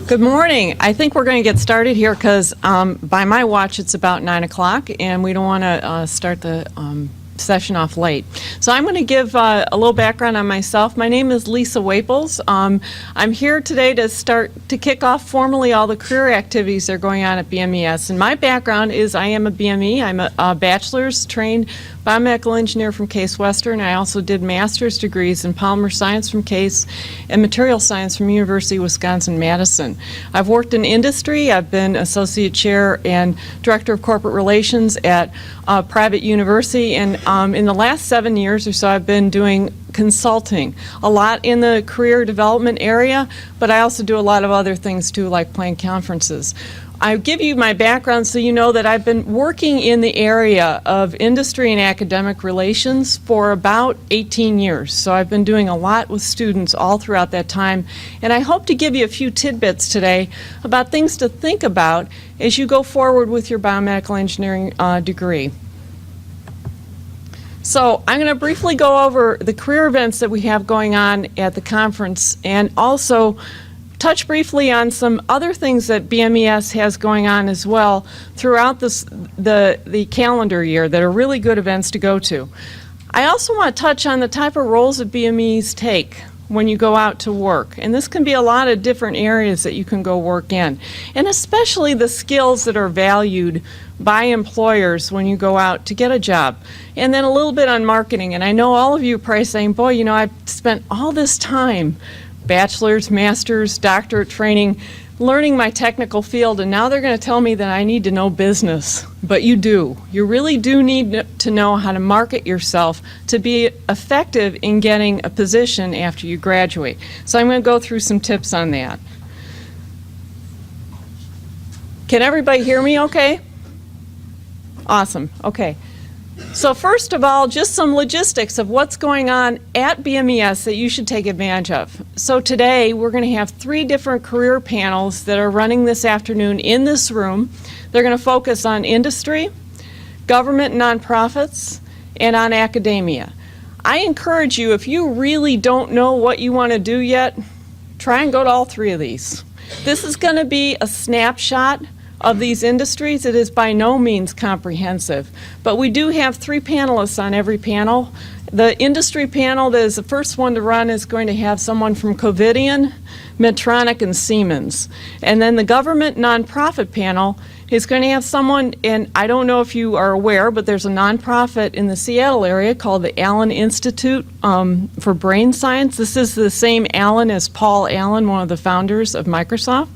Good morning. I think we're going to get started here because by my watch it's about 9 o'clock and we don't want to start the session off late. So I'm going to give a little background on myself. My name is Lisa Waples. I'm here today to kick off formally all the career activities that are going on at BMES. And my background is I am a BME. I'm a bachelor's trained biomedical engineer from Case Western. I also did master's degrees in polymer science from Case and material science from University of Wisconsin-Madison. I've worked in industry. I've been associate chair and director of corporate relations at a private university, and in the last 7 years or so I've been doing consulting, a lot in the career development area, but I also do a lot of other things too, like playing conferences. I'll give you my background so you know that I've been working in the area of industry and academic relations for about 18 years. So I've been doing a lot with students all throughout that time. And I hope to give you a few tidbits today about things to think about as you go forward with your biomedical engineering degree. So I'm going to briefly go over the career events that we have going on at the conference and also touch briefly on some other things that BMES has going on as well throughout the calendar year that are really good events to go to. I also want to touch on the type of roles that BMEs take when you go out to work. And this can be a lot of different areas that you can go work in. And especially the skills that are valued by employers when you go out to get a job. And then a little bit on marketing. And I know all of you are probably saying, boy, you know, I've spent all this time bachelor's, master's, doctorate training, learning my technical field, and now they're going to tell me that I need to know business. But you do. You really do need to know how to market yourself to be effective in getting a position after you graduate. So I'm going to go through some tips on that. Can everybody hear me okay? Awesome. Okay. So first of all, just some logistics of what's going on at BMES that you should take advantage of. So today we're going to have 3 different career panels that are running this afternoon in this room. They're going to focus on industry, government and nonprofits, and on academia. I encourage you, if you really don't know what you want to do yet, try and go to all 3 of these. This is going to be a snapshot of these industries. It is by no means comprehensive, but we do have 3 panelists on every panel. The industry panel that is the first one to run is going to have someone from Covidien, Medtronic, and Siemens. And then the government nonprofit panel is going to have someone, and I don't know if you are aware, but there's a nonprofit in the Seattle area called the Allen Institute for Brain Science. This is the same Allen as Paul Allen, one of the founders of Microsoft.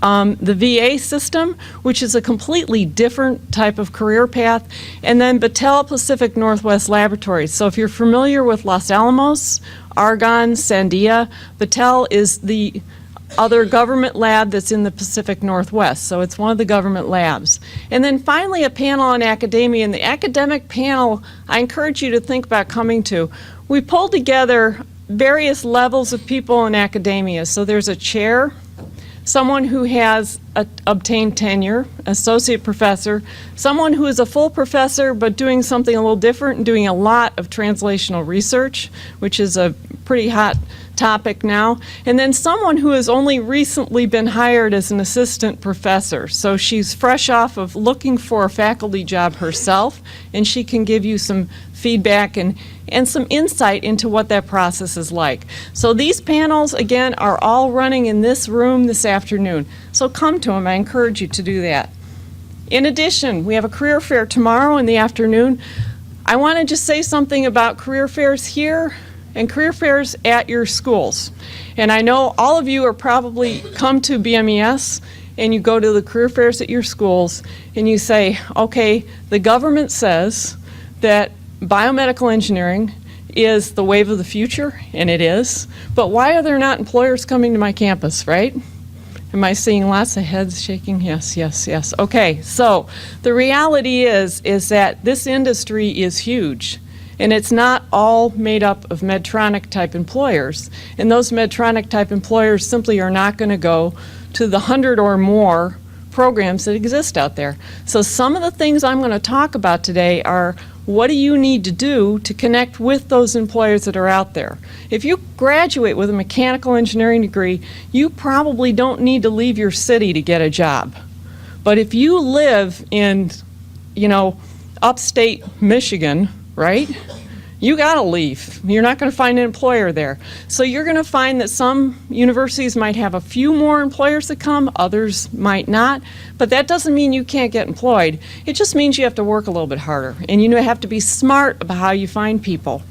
The VA system, which is a completely different type of career path, and then Battelle Pacific Northwest Laboratories. So if you're familiar with Los Alamos, Argonne, Sandia, Battelle is the other government lab that's in the Pacific Northwest, so it's one of the government labs. And then finally a panel on academia, and the academic panel I encourage you to think about coming to. We pulled together various levels of people in academia, so there's a chair, someone who has obtained tenure, associate professor, someone who is a full professor but doing something a little different and doing a lot of translational research, which is a pretty hot topic now, and then someone who has only recently been hired as an assistant professor. So she's fresh off of looking for a faculty job herself, and she can give you some feedback and some insight into what that process is like. So these panels, again, are all running in this room this afternoon. So come to them. I encourage you to do that. In addition, we have a career fair tomorrow in the afternoon. I want to just say something about career fairs here and career fairs at your schools. And I know all of you are probably come to BMES and you go to the career fairs at your schools and you say, okay, the government says that biomedical engineering is the wave of the future, and it is, but why are there not employers coming to my campus, right? Am I seeing lots of heads shaking? Yes, yes, yes. Okay, so the reality is that this industry is huge, and it's not all made up of Medtronic type employers, and those Medtronic type employers simply are not going to go to the 100 or more programs that exist out there. So some of the things I'm going to talk about today are what do you need to do to connect with those employers that are out there? If you graduate with a mechanical engineering degree, you probably don't need to leave your city to get a job. But if you live in, upstate Michigan, right? You gotta leave. You're not gonna find an employer there. So you're gonna find that some universities might have a few more employers that come, others might not, but that doesn't mean you can't get employed. It just means you have to work a little bit harder, and you have to be smart about how you find people.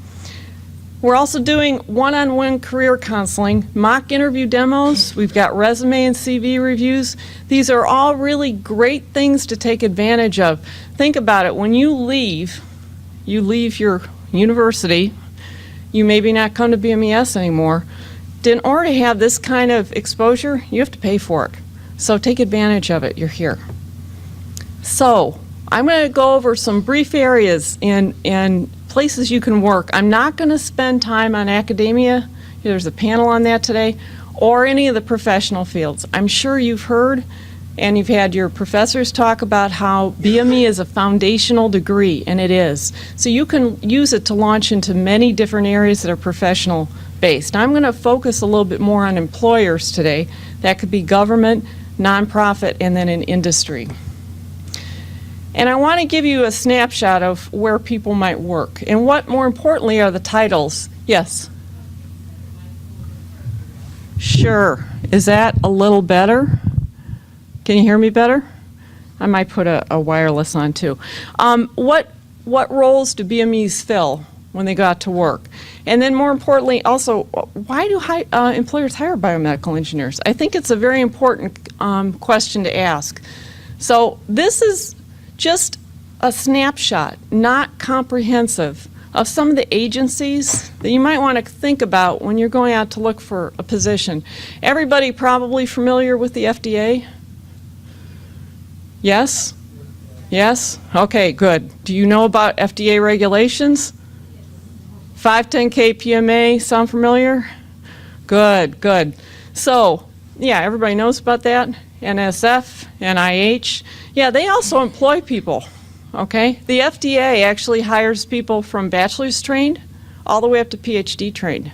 We're also doing one-on-one career counseling, mock interview demos, we've got resume and CV reviews. These are all really great things to take advantage of. Think about it, when you leave your university, you maybe not come to BMES anymore. In order to have this kind of exposure, you have to pay for it. So take advantage of it, you're here. So I'm going to go over some brief areas and places you can work. I'm not going to spend time on academia, there's a panel on that today, or any of the professional fields. I'm sure you've heard and you've had your professors talk about how BME is a foundational degree, and it is. So you can use it to launch into many different areas that are professional based. I'm going to focus a little bit more on employers today. That could be government, nonprofit, and then in industry. And I want to give you a snapshot of where people might work and what, more importantly, are the titles. Yes? Sure. Is that a little better? Can you hear me better? I might put a wireless on too. What roles do BMEs fill when they go out to work? And then more importantly, also, why do employers hire biomedical engineers? I think it's a very important question to ask. So this is just a snapshot, not comprehensive, of some of the agencies that you might want to think about when you're going out to look for a position. Everybody probably familiar with the FDA? Yes? Yes? Okay, good. Do you know about FDA regulations? 510K PMA, sound familiar? Good, good. So, yeah, everybody knows about that. NSF, NIH. Yeah, they also employ people, okay? The FDA actually hires people from bachelor's trained all the way up to PhD trained.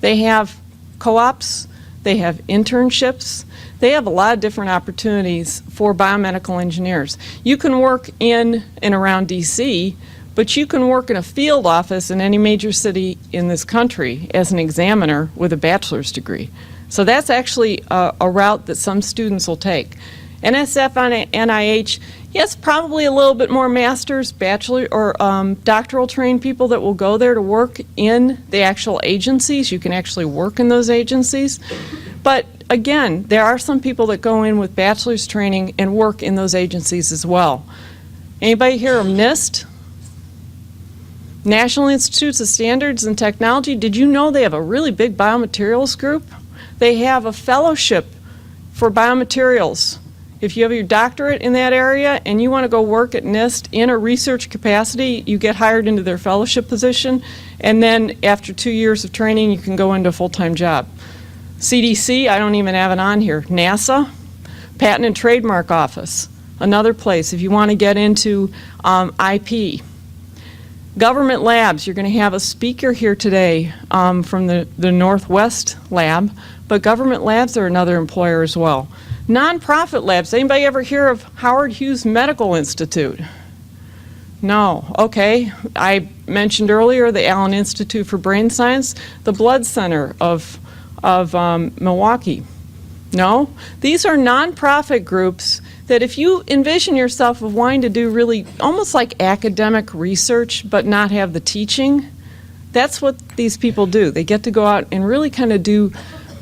They have co-ops, they have internships, they have a lot of different opportunities for biomedical engineers. You can work in and around DC, but you can work in a field office in any major city in this country as an examiner with a bachelor's degree. So that's actually a route that some students will take. NSF and NIH, yes, probably a little bit more master's, bachelor, or doctoral trained people that will go there to work in the actual agencies. You can actually work in those agencies. But again, there are some people that go in with bachelor's training and work in those agencies as well. Anybody hear of NIST? National Institutes of Standards and Technology. Did you know they have a really big biomaterials group? They have a fellowship for biomaterials. If you have your doctorate in that area and you want to go work at NIST in a research capacity, you get hired into their fellowship position, and then after 2 years of training, you can go into a full-time job. CDC, I don't even have it on here. NASA, Patent and Trademark Office, another place if you want to get into IP. Government labs, you're going to have a speaker here today from the Northwest lab, but government labs are another employer as well. Nonprofit labs, anybody ever hear of Howard Hughes Medical Institute? No, okay. I mentioned earlier the Allen Institute for Brain Science, the Blood Center of Milwaukee. No? These are nonprofit groups that if you envision yourself of wanting to do really almost like academic research but not have the teaching, that's what these people do. They get to go out and really kind of do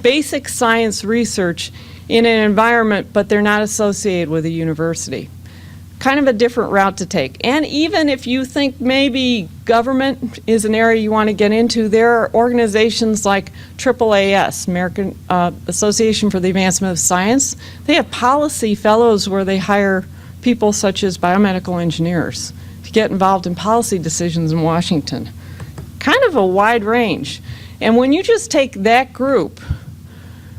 basic science research in an environment, but they're not associated with a university. Kind of a different route to take. And even if you think maybe government is an area you want to get into, there are organizations like AAAS, American Association for the Advancement of Science. They have policy fellows where they hire people such as biomedical engineers to get involved in policy decisions in Washington. Kind of a wide range. And when you just take that group,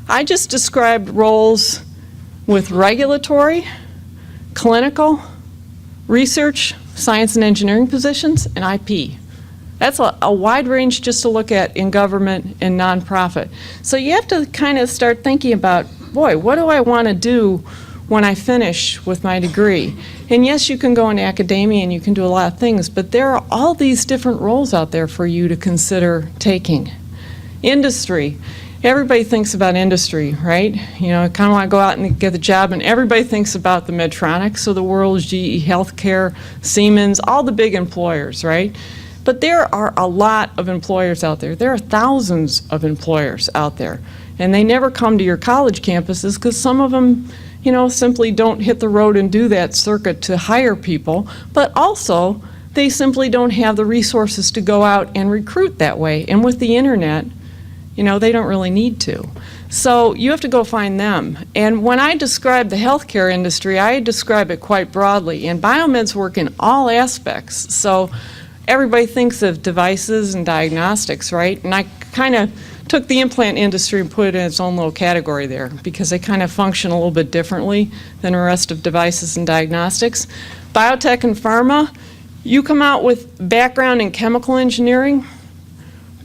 I just described roles with regulatory, clinical, research, science and engineering positions, and IP. That's a wide range just to look at in government and nonprofit. So you have to kind of start thinking about, boy, what do I want to do when I finish with my degree? And yes, you can go into academia and you can do a lot of things, but there are all these different roles out there for you to consider taking. Industry. Everybody thinks about industry, right? You know, I kind of want to go out and get a job, and everybody thinks about the Medtronics of the world, GE Healthcare, Siemens, all the big employers, right? But there are a lot of employers out there. There are thousands of employers out there, and they never come to your college campuses because some of them, you know, simply don't hit the road and do that circuit to hire people, but also they simply don't have the resources to go out and recruit that way. And with the internet, you know, they don't really need to. So you have to go find them. And when I describe the healthcare industry, I describe it quite broadly. And biomeds work in all aspects. So everybody thinks of devices and diagnostics, right? And I kind of took the implant industry and put it in its own little category there because they kind of function a little bit differently than the rest of devices and diagnostics. Biotech and pharma, you come out with background in chemical engineering,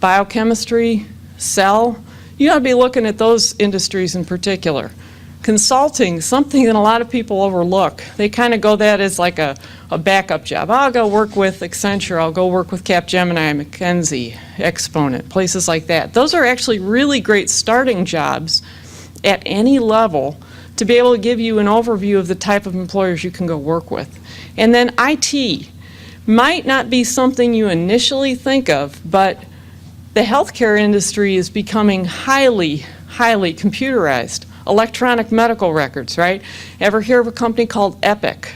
biochemistry, cell, you ought to be looking at those industries in particular. Consulting, something that a lot of people overlook. They kind of go that as like a backup job. I'll go work with Accenture, I'll go work with Capgemini, McKinsey, Exponent, places like that. Those are actually really great starting jobs at any level to be able to give you an overview of the type of employers you can go work with. And then IT might not be something you initially think of, but the healthcare industry is becoming highly computerized. Electronic medical records, right? Ever hear of a company called Epic?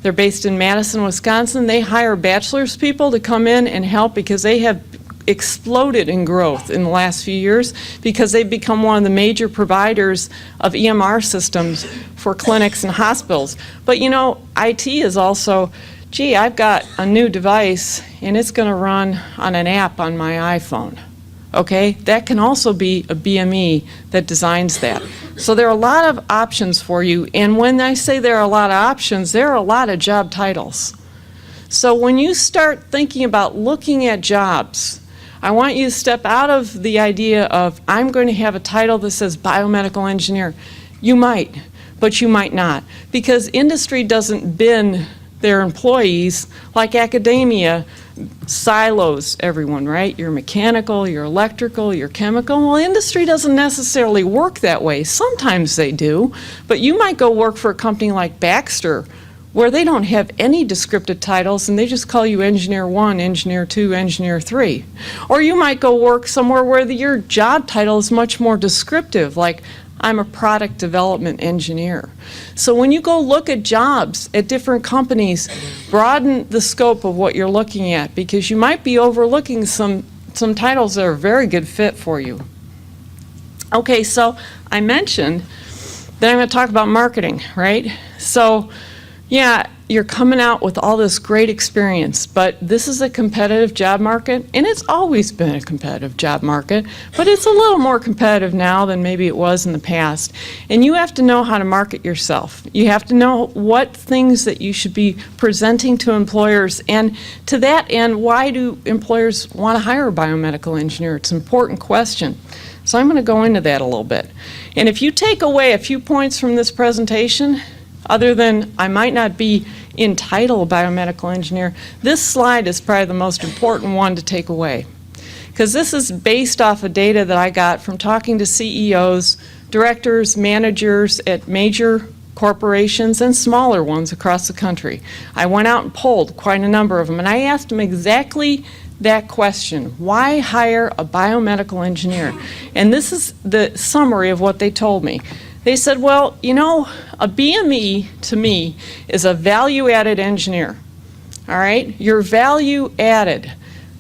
They're based in Madison, Wisconsin. They hire bachelor's people to come in and help because they have exploded in growth in the last few years because they've become one of the major providers of EMR systems for clinics and hospitals. But you know, IT is also, gee, I've got a new device and it's going to run on an app on my iPhone. Okay, that can also be a BME that designs that. So there are a lot of options for you, and when I say there are a lot of options, there are a lot of job titles. So when you start thinking about looking at jobs, I want you to step out of the idea of, I'm going to have a title that says biomedical engineer. You might, but you might not, because industry doesn't bin their employees like academia silos everyone, right? You're mechanical, you're electrical, you're chemical. Well, industry doesn't necessarily work that way. Sometimes they do, but you might go work for a company like Baxter where they don't have any descriptive titles and they just call you Engineer 1, Engineer 2, Engineer 3. Or you might go work somewhere where your job title is much more descriptive, like I'm a product development engineer. So when you go look at jobs at different companies, broaden the scope of what you're looking at because you might be overlooking some titles that are a very good fit for you. Okay, so I mentioned that I'm going to talk about marketing, right? So yeah, you're coming out with all this great experience, but this is a competitive job market, and it's always been a competitive job market, but it's a little more competitive now than maybe it was in the past. And you have to know how to market yourself. You have to know what things that you should be presenting to employers, and to that end, why do employers want to hire a biomedical engineer? It's an important question. So I'm going to go into that a little bit. And if you take away a few points from this presentation, other than I might not be in title biomedical engineer, this slide is probably the most important one to take away. Because this is based off of data that I got from talking to CEOs, directors, managers at major corporations and smaller ones across the country. I went out and polled quite a number of them, and I asked them exactly that question: why hire a biomedical engineer? And this is the summary of what they told me. They said, well, you know, a BME to me is a value-added engineer. All right? You're value-added,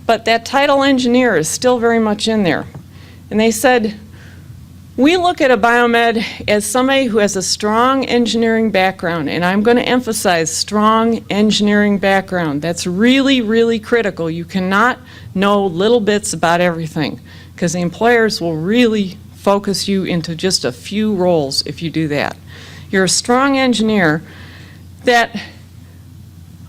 but that title engineer is still very much in there. And they said, we look at a biomed as somebody who has a strong engineering background, and I'm going to emphasize strong engineering background. That's really, really critical. You cannot know little bits about everything, because the employers will really focus you into just a few roles if you do that. You're a strong engineer that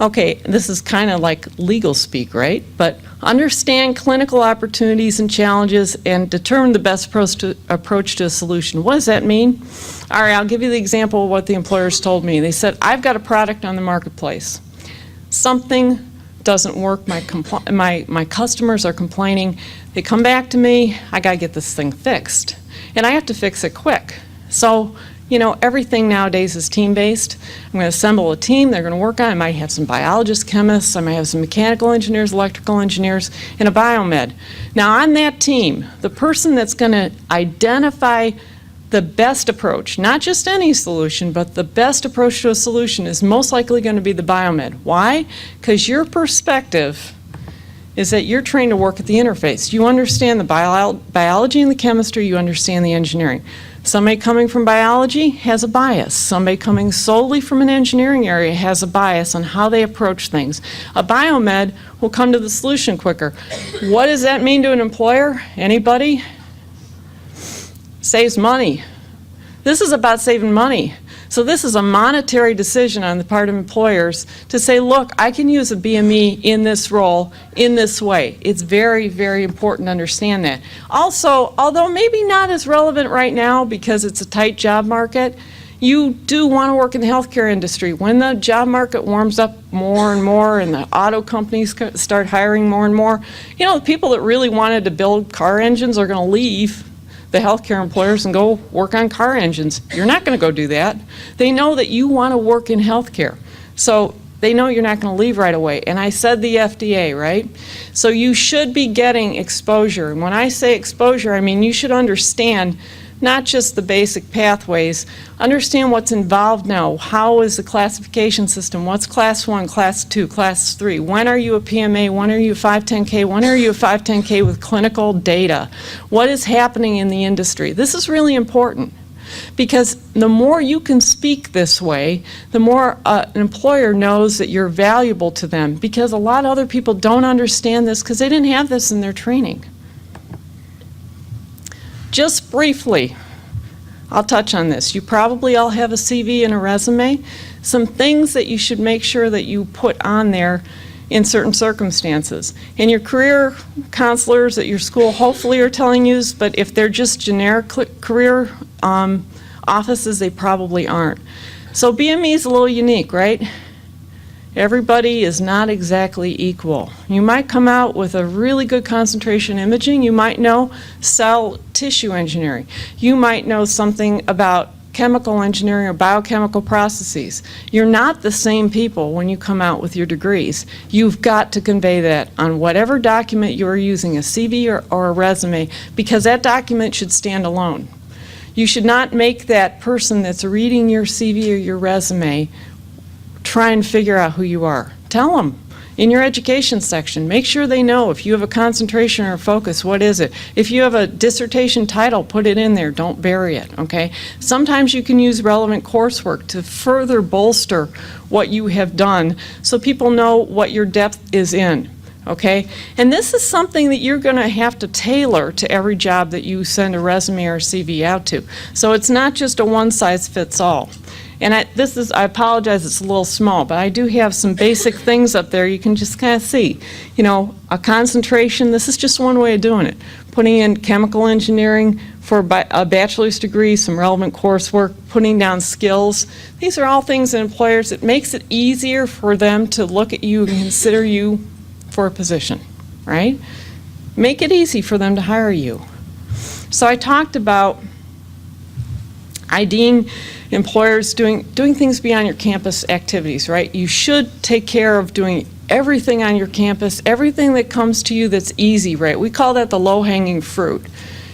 Okay, this is kind of like legal speak, right? But understand clinical opportunities and challenges and determine the best approach to a solution. What does that mean? All right, I'll give you the example of what the employers told me. They said, I've got a product on the marketplace. Something doesn't work, my customers are complaining. They come back to me, I gotta get this thing fixed. And I have to fix it quick. So, you know, everything nowadays is team-based. I'm going to assemble a team, they're going to work on it. I might have some biologists, chemists, I might have some mechanical engineers, electrical engineers, and a biomed. Now on that team, the person that's going to identify the best approach, not just any solution, but the best approach to a solution is most likely going to be the biomed. Why? Because your perspective is that you're trained to work at the interface. You understand the biology and the chemistry, you understand the engineering. Somebody coming from biology has a bias. Somebody coming solely from an engineering area has a bias on how they approach things. A biomed will come to the solution quicker. What does that mean to an employer? Anybody? Saves money. This is about saving money. So this is a monetary decision on the part of employers to say, look, I can use a BME in this role, in this way. It's very, very important to understand that. Also, although maybe not as relevant right now because it's a tight job market, you do want to work in the healthcare industry. When the job market warms up more and more and the auto companies start hiring more and more, you know, the people that really wanted to build car engines are going to leave the healthcare employers and go work on car engines. You're not going to go do that. They know that you want to work in healthcare. So they know you're not going to leave right away. And I said the FDA, right? So you should be getting exposure. And when I say exposure, I mean you should understand not just the basic pathways, understand what's involved now. How is the classification system? What's class 1, class 2, class 3? When are you a PMA? When are you a 510K? When are you a 510K with clinical data? What is happening in the industry? This is really important because the more you can speak this way, the more an employer knows that you're valuable to them, because a lot of other people don't understand this because they didn't have this in their training. Just briefly, I'll touch on this. You probably all have a CV and a resume. Some things that you should make sure that you put on there in certain circumstances. And your career counselors at your school hopefully are telling you, but if they're just generic career offices, they probably aren't. So BME is a little unique, right? Everybody is not exactly equal. You might come out with a really good concentration imaging. You might know cell tissue engineering. You might know something about chemical engineering or biochemical processes. You're not the same people when you come out with your degrees. You've got to convey that on whatever document you're using, a CV or a resume, because that document should stand alone. You should not make that person that's reading your CV or your resume try and figure out who you are. Tell them in your education section. Make sure they know if you have a concentration or a focus, what is it? If you have a dissertation title, put it in there. Don't bury it, okay? Sometimes you can use relevant coursework to further bolster what you have done so people know what your depth is in, okay? And this is something that you're going to have to tailor to every job that you send a resume or a CV out to. So it's not just a one-size-fits-all. And I apologize, it's a little small, but I do have some basic things up there you can just kind of see. You know, a concentration, this is just one way of doing it. Putting in chemical engineering for a bachelor's degree, some relevant coursework, putting down skills. These are all things that employers, it makes it easier for them to look at you and consider you for a position, right? Make it easy for them to hire you. So I talked about IDing employers doing things beyond your campus activities, right? You should take care of doing everything on your campus, everything that comes to you that's easy, right? We call that the low-hanging fruit.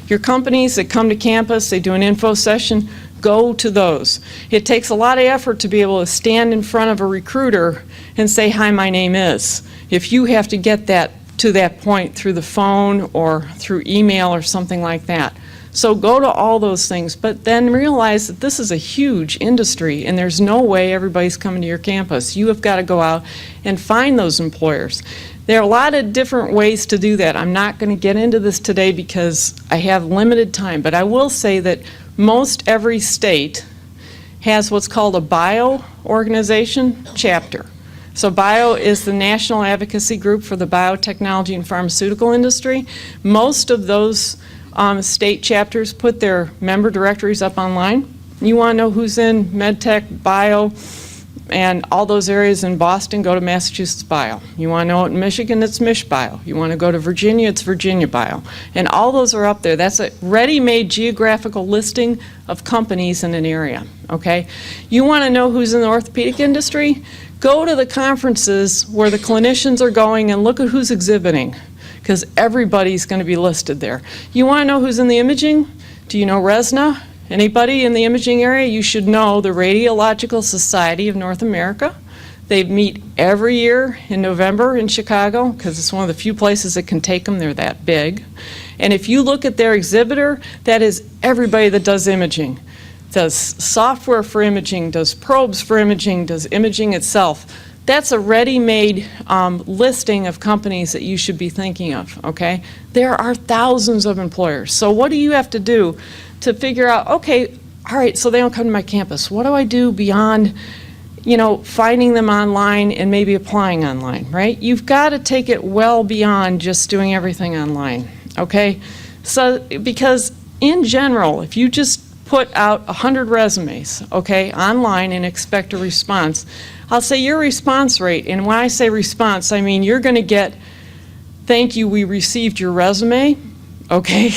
Your companies that come to campus, they do an info session, go to those. It takes a lot of effort to be able to stand in front of a recruiter and say, hi, my name is. If you have to get that to that point through the phone or through email or something like that. So go to all those things, but then realize that this is a huge industry and there's no way everybody's coming to your campus. You have got to go out and find those employers. There are a lot of different ways to do that. I'm not going to get into this today because I have limited time, but I will say that most every state has what's called a bio organization chapter. So BIO is the national advocacy group for the biotechnology and pharmaceutical industry. Most of those state chapters put their member directories up online. You want to know who's in MedTech, Bio, and all those areas in Boston, go to Massachusetts Bio. You want to know it in Michigan, it's Mich Bio. You want to go to Virginia, it's Virginia Bio. And all those are up there. That's a ready-made geographical listing of companies in an area, okay? You want to know who's in the orthopedic industry? Go to the conferences where the clinicians are going and look at who's exhibiting, because everybody's going to be listed there. You want to know who's in the imaging? Do you know RESNA? Anybody in the imaging area? You should know the Radiological Society of North America. They meet every year in November in Chicago because it's one of the few places that can take them. They're that big. And if you look at their exhibitor, that is everybody that does imaging. Does software for imaging, does probes for imaging, does imaging itself. That's a ready-made listing of companies that you should be thinking of, okay? There are thousands of employers. So what do you have to do to figure out, okay, all right, so they don't come to my campus. What do I do beyond, you know, finding them online and maybe applying online, right? You've got to take it well beyond just doing everything online, okay? So, because in general, if you just put out 100 resumes, okay, online and expect a response, I'll say your response rate, and when I say response, I mean you're going to get, thank you, we received your resume, okay?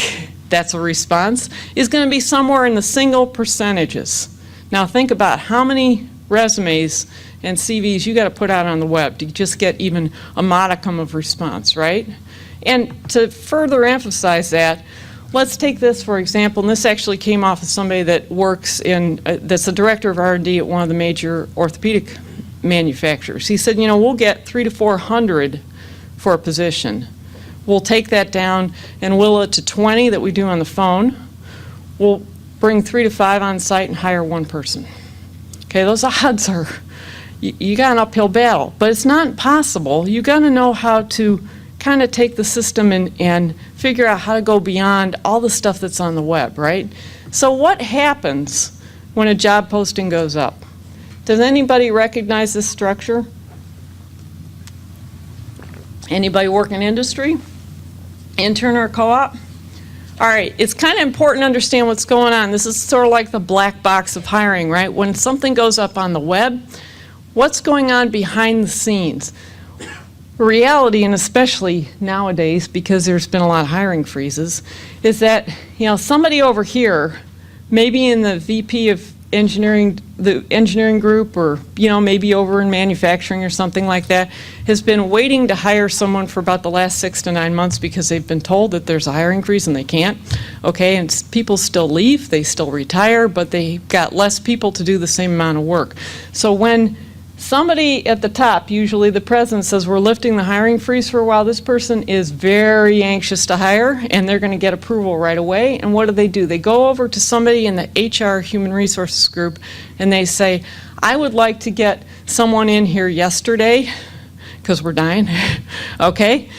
That's a response, is going to be somewhere in the single percentages. Now think about how many resumes and CVs you got to put out on the web to just get even a modicum of response, right? And to further emphasize that, let's take this for example, and this actually came off of somebody that works in, that's the director of R&D at one of the major orthopedic manufacturers. He said, you know, we'll get 300 to 400 for a position. We'll take that down and will it to 20 that we do on the phone. We'll bring 3 to 5 on site and hire one person. Okay, those odds are, you got an uphill battle, but it's not impossible. You got to know how to kind of take the system and figure out how to go beyond all the stuff that's on the web, right? So what happens when a job posting goes up? Does anybody recognize this structure? Anybody work in industry? Intern or co-op? All right, it's kind of important to understand what's going on. This is sort of like the black box of hiring, right? When something goes up on the web, what's going on behind the scenes? Reality, and especially nowadays, because there's been a lot of hiring freezes, is that, you know, somebody over here, maybe in the VP of engineering, the engineering group, or, you know, maybe over in manufacturing or something like that, has been waiting to hire someone for about the last 6 to 9 months because they've been told that there's a hiring freeze and they can't. Okay, and people still leave, they still retire, but they've got less people to do the same amount of work. So when somebody at the top, usually the president, says we're lifting the hiring freeze for a while, this person is very anxious to hire and they're going to get approval right away. And what do? They go over to somebody in the HR Human Resources group and they say, I would like to get someone in here yesterday because we're dying, okay?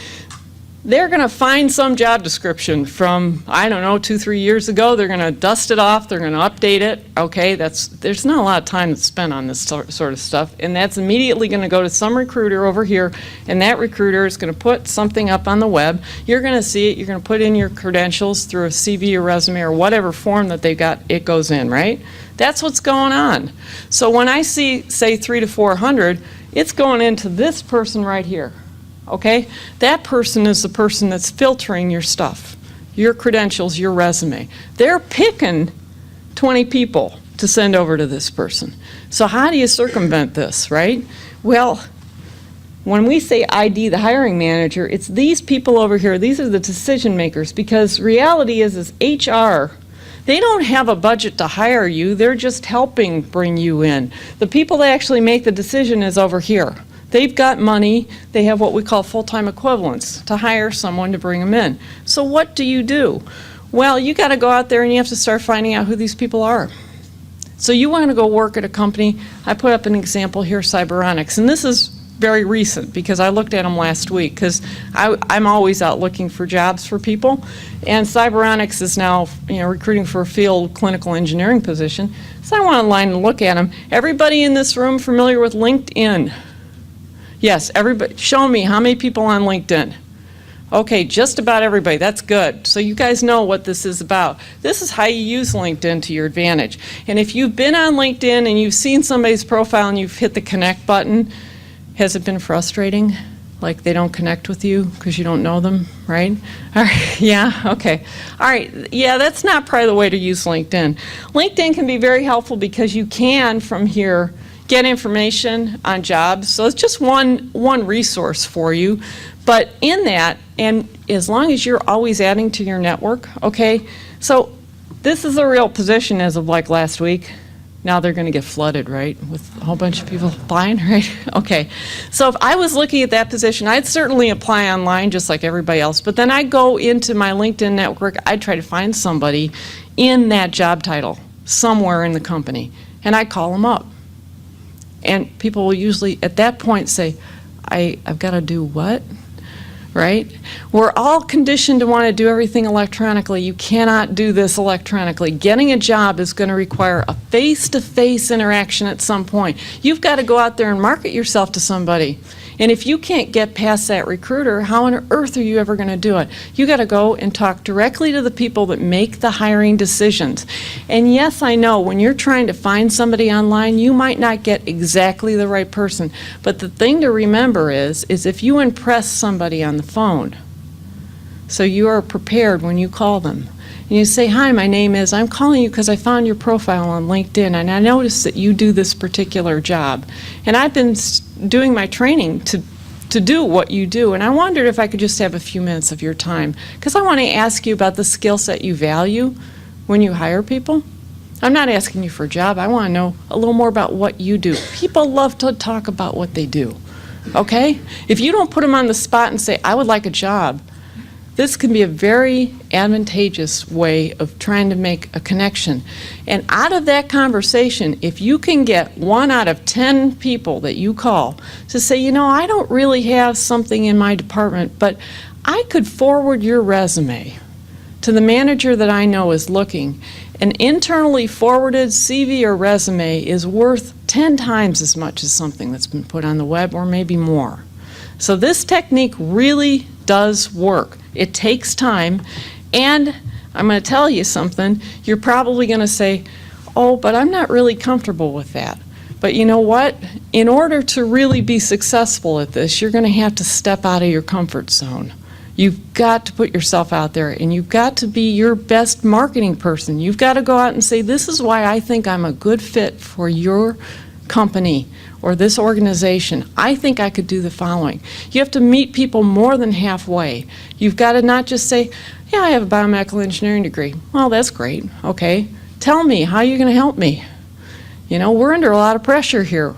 They're going to find some job description from, I don't know, 2-3 years ago. They're going to dust it off. They're going to update it. Okay, there's not a lot of time that's spent on this sort of stuff. And that's immediately going to go to some recruiter over here. And that recruiter is going to put something up on the web. You're going to see it. You're going to put in your credentials through a CV or resume or whatever form that they've got. It goes in, right? That's what's going on. So when I see, say, 300 to 400, it's going into this person right here. Okay? That person is the person that's filtering your stuff, your credentials, your resume. They're picking 20 people to send over to this person. So how do you circumvent this, right? Well, when we say ID the hiring manager, it's these people over here. These are the decision makers, because reality is HR, they don't have a budget to hire you. They're just helping bring you in. The people that actually make the decision is over here. They've got money, they have what we call full-time equivalents to hire someone to bring them in. So what do? Well, you got to go out there and you have to start finding out who these people are. So you want to go work at a company. I put up an example here, Cyberonics, and this is very recent because I looked at them last week because I'm always out looking for jobs for people, and Cyberonics is now, you know, recruiting for a field clinical engineering position. So I went online and look at them. Everybody in this room familiar with LinkedIn? Yes, everybody, show me how many people on LinkedIn. Okay, just about everybody. That's good. So you guys know what this is about. This is how you use LinkedIn to your advantage. And if you've been on LinkedIn and you've seen somebody's profile and you've hit the connect button, has it been frustrating? Like they don't connect with you because you don't know them, right? All right, yeah, okay. All right, yeah, that's not probably the way to use LinkedIn. LinkedIn can be very helpful because you can, from here, get information on jobs. So it's just one resource for you. But in that, and as long as you're always adding to your network, okay, so this is a real position as of like last week. Now they're going to get flooded, right, with a whole bunch of people applying, right? Okay, so if I was looking at that position, I'd certainly apply online just like everybody else, but then I'd go into my LinkedIn network, I'd try to find somebody in that job title somewhere in the company, and I'd call them up. And people will usually, at that point, say, I've got to do what? Right? We're all conditioned to want to do everything electronically. You cannot do this electronically. Getting a job is going to require a face-to-face interaction at some point. You've got to go out there and market yourself to somebody. And if you can't get past that recruiter, how on earth are you ever going to do it? You got to go and talk directly to the people that make the hiring decisions. And yes, I know when you're trying to find somebody online, you might not get exactly the right person. But the thing to remember is if you impress somebody on the phone, so you are prepared when you call them. And you say, hi, my name is, I'm calling you because I found your profile on LinkedIn and I noticed that you do this particular job. And I've been doing my training to do what you do. And I wondered if I could just have a few minutes of your time because I want to ask you about the skill set you value when you hire people. I'm not asking you for a job. I want to know a little more about what you do. People love to talk about what they do, okay? If you don't put them on the spot and say, I would like a job, this can be a very advantageous way of trying to make a connection. And out of that conversation, if you can get 1 out of 10 people that you call to say, you know, I don't really have something in my department, but I could forward your resume to the manager that I know is looking. An internally forwarded CV or resume is worth 10 times as much as something that's been put on the web, or maybe more. So this technique really does work. It takes time, and I'm going to tell you something. You're probably going to say, oh, but I'm not really comfortable with that. But you know what? In order to really be successful at this, you're going to have to step out of your comfort zone. You've got to put yourself out there, and you've got to be your best marketing person. You've got to go out and say, this is why I think I'm a good fit for your company or this organization. I think I could do the following. You have to meet people more than halfway. You've got to not just say, yeah, I have a biomedical engineering degree. Well, that's great. Okay. Tell me, how are you going to help me? You know, we're under a lot of pressure here.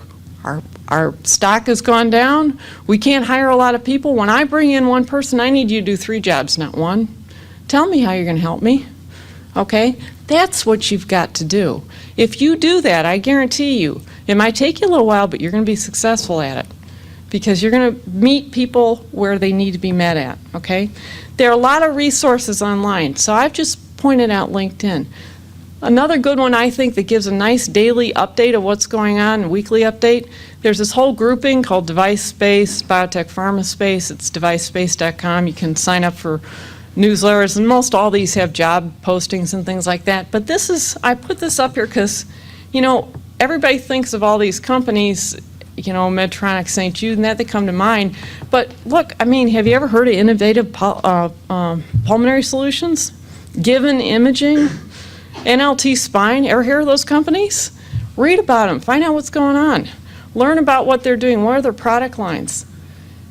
Our stock has gone down. We can't hire a lot of people. When I bring in one person, I need you to do 3 jobs, not 1. Tell me how you're going to help me. Okay? That's what you've got to do. If you do that, I guarantee you, it might take you a little while, but you're going to be successful at it because you're going to meet people where they need to be met at, okay? There are a lot of resources online, so I've just pointed out LinkedIn. Another good one, I think, that gives a nice daily update of what's going on, a weekly update. There's this whole grouping called Device Space, Biotech Pharma Space. It's devicespace.com. You can sign up for newsletters, and most all these have job postings and things like that. But this is, I put this up here because, you know, everybody thinks of all these companies, you know, Medtronic, St. Jude, and that they come to mind. But look, I mean, have you ever heard of Innovative Pulmonary Solutions? Given Imaging? NLT Spine? Ever hear of those companies? Read about them. Find out what's going on. Learn about what they're doing. What are their product lines?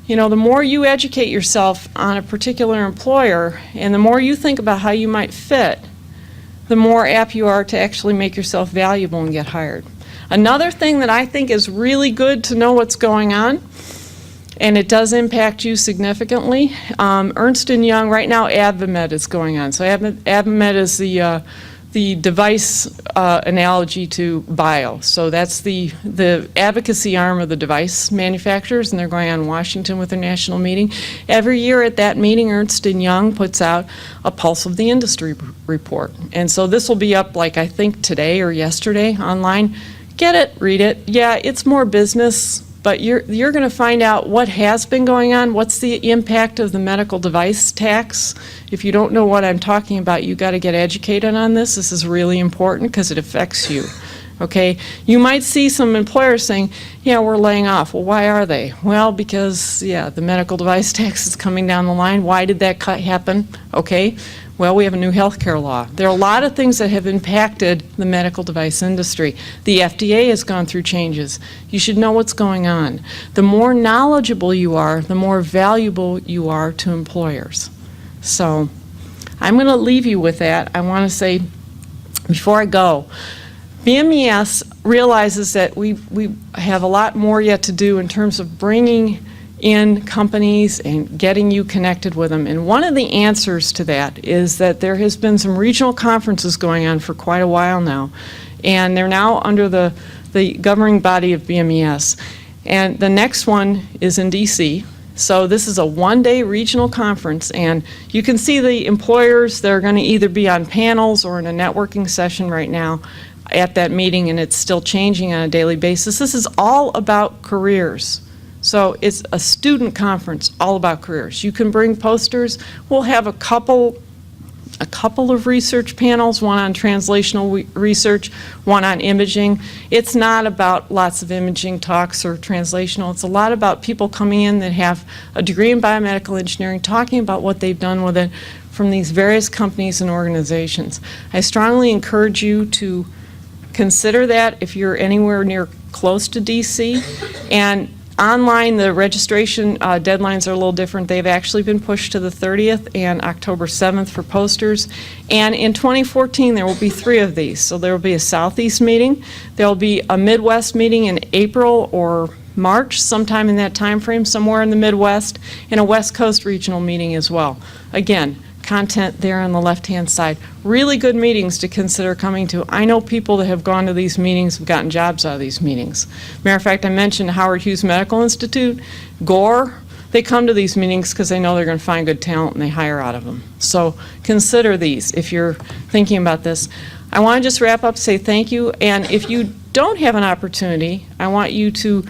You know, the more you educate yourself on a particular employer and the more you think about how you might fit, the more apt you are to actually make yourself valuable and get hired. Another thing that I think is really good to know what's going on, and it does impact you significantly, Ernst & Young, right now AdvaMed is going on. So AdvaMed is the device analogy to bio. So that's the advocacy arm of the device manufacturers, and they're going on in Washington with their national meeting. Every year at that meeting, Ernst & Young puts out a Pulse of the Industry report. And so this will be up, like, I think today or yesterday online. Get it, read it. Yeah, it's more business, but you're going to find out what has been going on, what's the impact of the medical device tax. If you don't know what I'm talking about, you got to get educated on this. This is really important because it affects you. Okay, you might see some employers saying, yeah, we're laying off. Well, why are they? Well, because, yeah, the medical device tax is coming down the line. Why did that cut happen? Okay, well, we have a new health care law. There are a lot of things that have impacted the medical device industry. The FDA has gone through changes. You should know what's going on. The more knowledgeable you are, the more valuable you are to employers. So I'm going to leave you with that. I want to say, before I go, BMES realizes that we have a lot more yet to do in terms of bringing in companies and getting you connected with them. And one of the answers to that is that there has been some regional conferences going on for quite a while now, and they're now under the governing body of BMES. And the next one is in DC. So this is a one-day regional conference, and you can see the employers that are going to either be on panels or in a networking session right now at that meeting, and it's still changing on a daily basis. This is all about careers. So it's a student conference all about careers. You can bring posters. We'll have a couple of research panels, one on translational research, one on imaging. It's not about lots of imaging talks or translational. It's a lot about people coming in that have a degree in biomedical engineering, talking about what they've done with it from these various companies and organizations. I strongly encourage you to consider that if you're anywhere near close to DC. And online, the registration deadlines are a little different. They've actually been pushed to the 30th and October 7th for posters. And in 2014, there will be 3 of these. So there will be a Southeast meeting, there will be a Midwest meeting in April or March, sometime in that time frame, somewhere in the Midwest, and a West Coast regional meeting as well. Again, content there on the left-hand side. Really good meetings to consider coming to. I know people that have gone to these meetings, have gotten jobs out of these meetings. Matter of fact, I mentioned Howard Hughes Medical Institute, Gore. They come to these meetings because they know they're going to find good talent and they hire out of them. So consider these if you're thinking about this. I want to just wrap up, say thank you, and if you don't have an opportunity, I want you to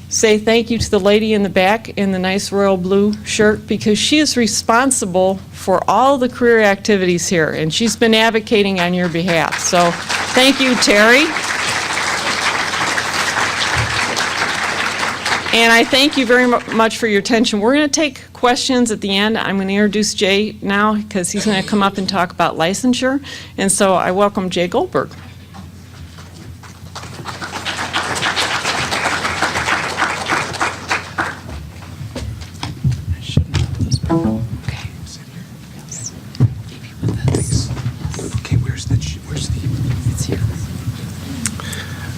say thank you to the lady in the back in the nice royal blue shirt, because she is responsible for all the career activities here, and she's been advocating on your behalf. So thank you, Terry. And I thank you very much for your attention. We're going to take questions at the end. I'm going to introduce Jay now because he's going to come up and talk about licensure. And so I welcome Jay Goldberg.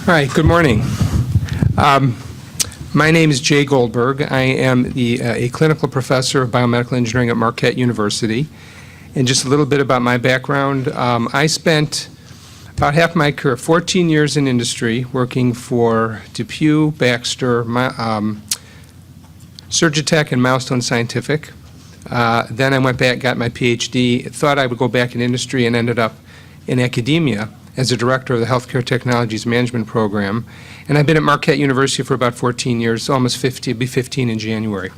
All right, good morning. My name is Jay Goldberg. I am a clinical professor of biomedical engineering at Marquette University. And just a little bit about my background. I spent about half my career, 14 years in industry, working for DePuy, Baxter, Surgitech, and Milestone Scientific. Then I went back, got my PhD, thought I would go back in industry, and ended up in academia as a director of the Healthcare Technologies Management Program. And I've been at Marquette University for about 14 years, almost 50, it'll be 15 in January.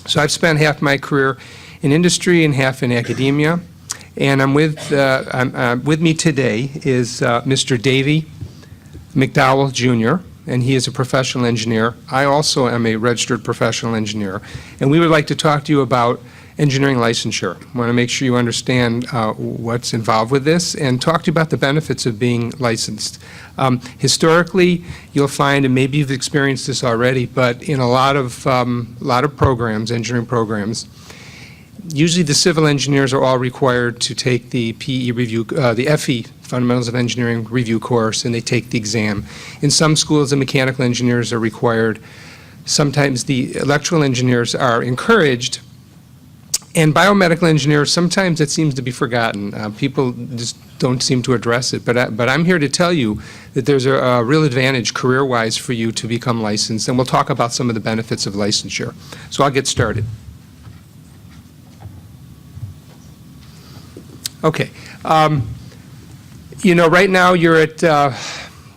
So I've spent half my career in industry and half in academia. And with me today is Mr. Davey McDowell, Jr., and he is a professional engineer. I also am a registered professional engineer. And we would like to talk to you about engineering licensure. I want to make sure you understand what's involved with this and talk to you about the benefits of being licensed. Historically, you'll find, and maybe you've experienced this already, but in a lot of programs, engineering programs, usually the civil engineers are all required to take the PE review, the FE, Fundamentals of Engineering Review course, and they take the exam. In some schools, the mechanical engineers are required. Sometimes the electrical engineers are encouraged. And biomedical engineers, sometimes it seems to be forgotten. People just don't seem to address it. But I'm here to tell you that there's a real advantage career-wise for you to become licensed, and we'll talk about some of the benefits of licensure. So I'll get started. Okay. You know, right now you're at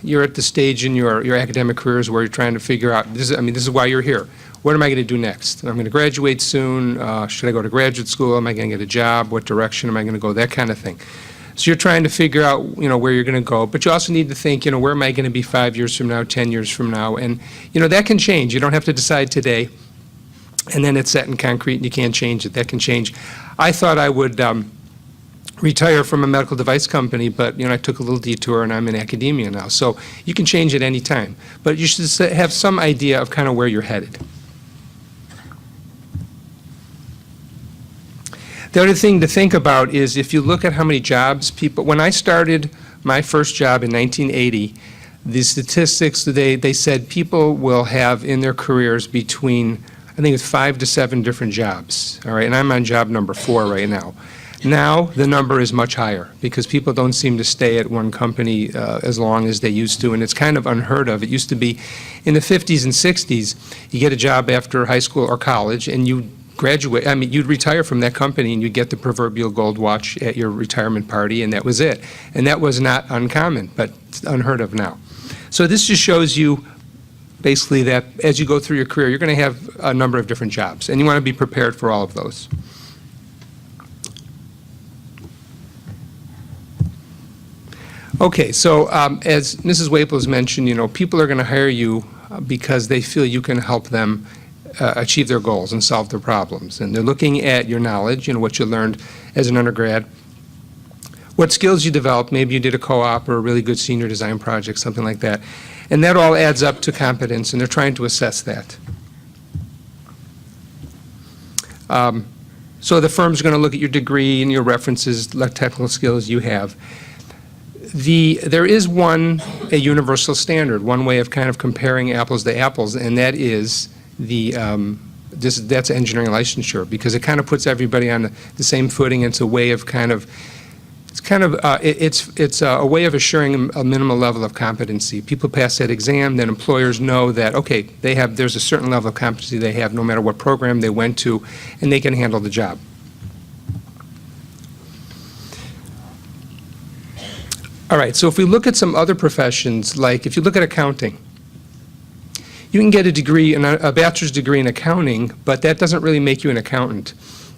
you're at the stage in your academic careers where you're trying to figure out, this is why you're here. What am I going to do next? I'm going to graduate soon. Should I go to graduate school? Am I going to get a job? What direction am I going to go? That kind of thing. So you're trying to figure out, where you're going to go. But you also need to think, where am I going to be 5 years from now, 10 years from now? And, that can change. You don't have to decide today, and then it's set in concrete, and you can't change it. That can change. I thought I would retire from a medical device company, but, I took a little detour, and I'm in academia now. So you can change at any time. But you should have some idea of kind of where you're headed. The other thing to think about is if you look at how many jobs when I started my first job in 1980, the statistics, they said people will have in their careers between, I think it's 5 to 7 different jobs, all right, and I'm on job number 4 right now. Now the number is much higher because people don't seem to stay at one company as long as they used to, and it's kind of unheard of. It used to be in the 50s and 60s, you get a job after high school or college, and you you'd retire from that company and you'd get the proverbial gold watch at your retirement party, and that was it. And that was not uncommon, but it's unheard of now. So this just shows you basically that as you go through your career, you're going to have a number of different jobs, and you want to be prepared for all of those. Okay, so as Mrs. Waple has mentioned, people are going to hire you because they feel you can help them achieve their goals and solve their problems. And they're looking at your knowledge, what you learned as an undergrad, what skills you developed. Maybe you did a co-op or a really good senior design project, something like that. And that all adds up to competence, and they're trying to assess that. So the firm's going to look at your degree and your references, like technical skills you have. There is a universal standard, one way of kind of comparing apples to apples, and that is that's engineering licensure, because it kind of puts everybody on the same footing. It's a way of it's a way of assuring a minimal level of competency. People pass that exam, then employers know that, okay, there's a certain level of competency they have no matter what program they went to, and they can handle the job. All right, so if we look at some other professions, like if you look at accounting, you can get a bachelor's degree in accounting, but that doesn't really make you an accountant.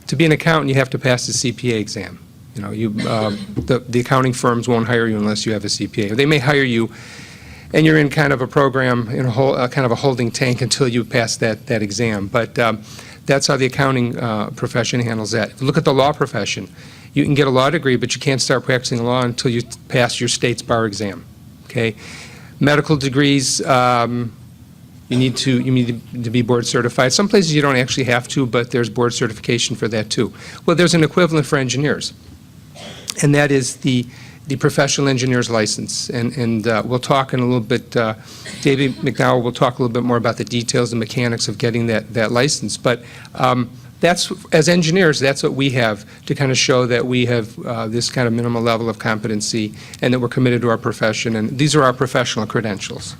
To be an accountant, you have to pass the CPA exam. The accounting firms won't hire you unless you have a CPA. They may hire you, and you're in kind of a program, in kind of a holding tank until you pass that exam. But that's how the accounting profession handles that. If you look at the law profession, you can get a law degree, but you can't start practicing law until you pass your state's bar exam. Okay, medical degrees. You need to be board certified. Some places you don't actually have to, but there's board certification for that too. Well, there's an equivalent for engineers, and that is the professional engineer's license. And we'll talk in a little bit, David McDowell will talk a little bit more about the details and mechanics of getting that license. But as engineers, that's what we have to kind of show that we have this kind of minimal level of competency and that we're committed to our profession. And these are our professional credentials.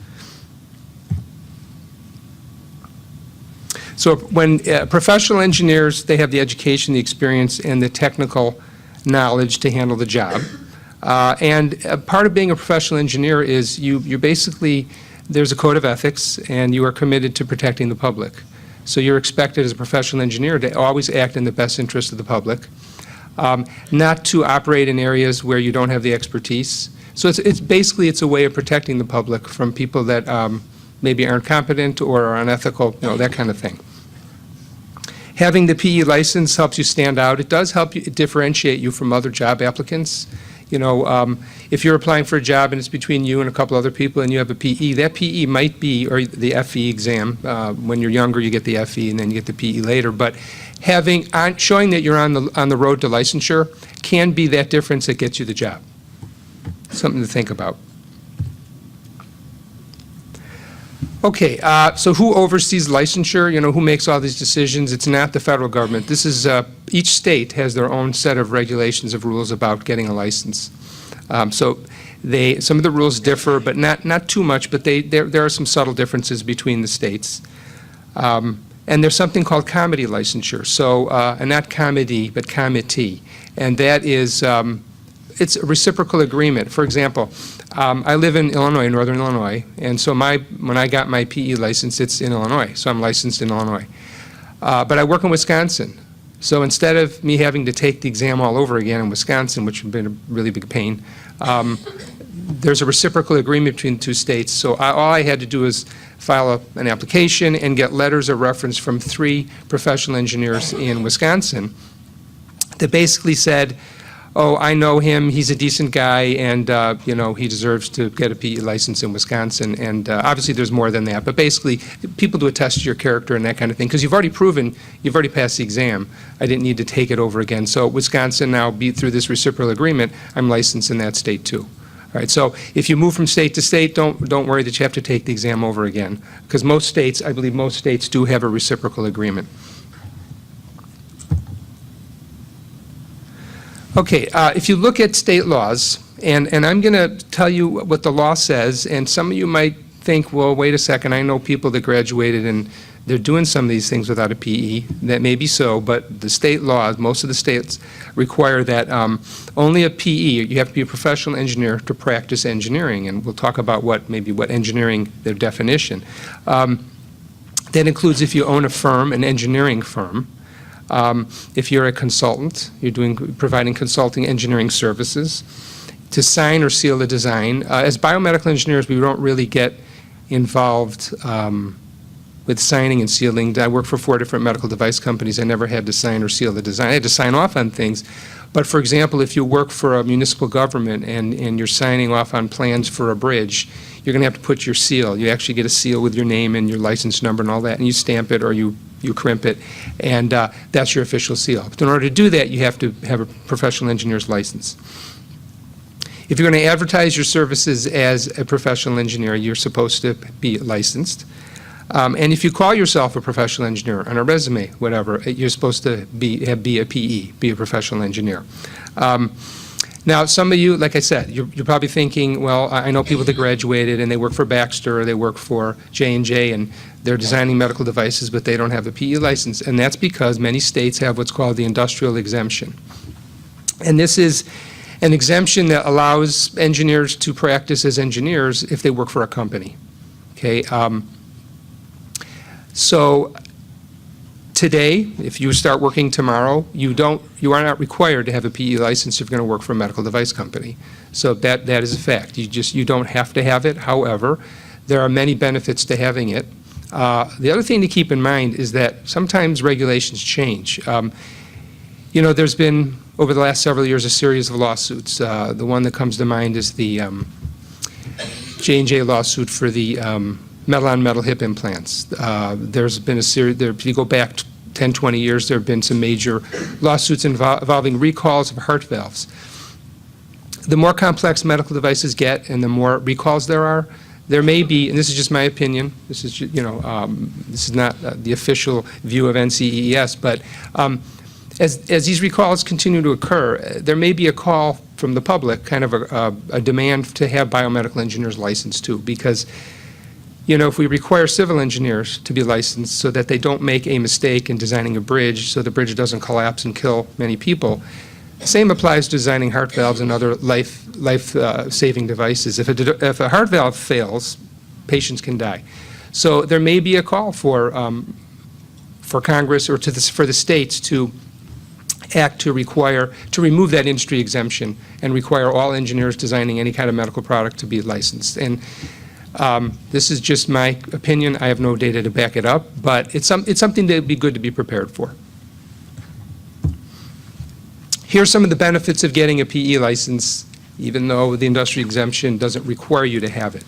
So when professional engineers, they have the education, the experience, and the technical knowledge to handle the job. And part of being a professional engineer is you're basically, there's a code of ethics, and you are committed to protecting the public. So you're expected as a professional engineer to always act in the best interest of the public, not to operate in areas where you don't have the expertise. So it's basically a way of protecting the public from people that maybe aren't competent or are unethical, that kind of thing. Having the PE license helps you stand out. It does help you differentiate you from other job applicants. If you're applying for a job and it's between you and a couple other people and you have a PE, that PE might be, or the FE exam. When you're younger, you get the FE and then you get the PE later. But showing that you're on the road to licensure can be that difference that gets you the job. Something to think about. Okay, so who oversees licensure? Who makes all these decisions? It's not the federal government. This is, each state has their own set of regulations of rules about getting a license. So some of the rules differ, but not too much, but there are some subtle differences between the states. And there's something called comity licensure. So, and not comity, but comity. And that is, it's a reciprocal agreement. For example, I live in Illinois, northern Illinois, and so when I got my PE license, it's in Illinois, so I'm licensed in Illinois. But I work in Wisconsin. So instead of me having to take the exam all over again in Wisconsin, which would have been a really big pain, there's a reciprocal agreement between the two states. So all I had to do is file an application and get letters of reference from 3 professional engineers in Wisconsin that basically said, oh, I know him, he's a decent guy, and he deserves to get a PE license in Wisconsin. And obviously there's more than that, but basically people to attest to your character and that kind of thing, because you've already proven, you've already passed the exam. I didn't need to take it over again. So Wisconsin now, through this reciprocal agreement, I'm licensed in that state too. All right, so if you move from state to state, don't worry that you have to take the exam over again, because most states, I believe most states do have a reciprocal agreement. Okay, if you look at state laws, and I'm going to tell you what the law says, and some of you might think, well, wait a second, I know people that graduated and they're doing some of these things without a PE. That may be so, but the state laws, most of the states require that only a PE, you have to be a professional engineer to practice engineering, and we'll talk about what engineering, their definition. That includes if you own a firm, an engineering firm. If you're a consultant, you're providing consulting engineering services, to sign or seal a design. As biomedical engineers, we don't really get involved with signing and sealing. I worked for 4 different medical device companies. I never had to sign or seal the design. I had to sign off on things. But for example, if you work for a municipal government and you're signing off on plans for a bridge, you're going to have to put your seal. You actually get a seal with your name and your license number and all that, and you stamp it or you crimp it, and that's your official seal. But in order to do that, you have to have a professional engineer's license. If you're going to advertise your services as a professional engineer, you're supposed to be licensed. And if you call yourself a professional engineer on a resume, whatever, you're supposed to be a PE, be a professional engineer. Now, some of you, like I said, you're probably thinking, well, I know people that graduated and they work for Baxter or they work for J&J and they're designing medical devices, but they don't have a PE license. And that's because many states have what's called the industrial exemption. And this is an exemption that allows engineers to practice as engineers if they work for a company. Okay. So today, if you start working tomorrow, you are not required to have a PE license if you're going to work for a medical device company. So that is a fact. You don't have to have it. However, there are many benefits to having it. The other thing to keep in mind is that sometimes regulations change. There's been, over the last several years, a series of lawsuits. The one that comes to mind is the J&J lawsuit for the metal-on-metal hip implants. There's been a series, if you go back 10, 20 years, there have been some major lawsuits involving recalls of heart valves. The more complex medical devices get and the more recalls there may be, and this is just my opinion, this is, this is not the official view of NCEES, but as these recalls continue to occur, there may be a call from the public, kind of a demand to have biomedical engineers licensed too, because if we require civil engineers to be licensed so that they don't make a mistake in designing a bridge so the bridge doesn't collapse and kill many people, the same applies to designing heart valves and other life-saving devices. If a heart valve fails, patients can die. So there may be a call for Congress or for the states to act to remove that industry exemption and require all engineers designing any kind of medical product to be licensed. And this is just my opinion. I have no data to back it up, but it's something that would be good to be prepared for. Here's some of the benefits of getting a PE license, even though the industry exemption doesn't require you to have it.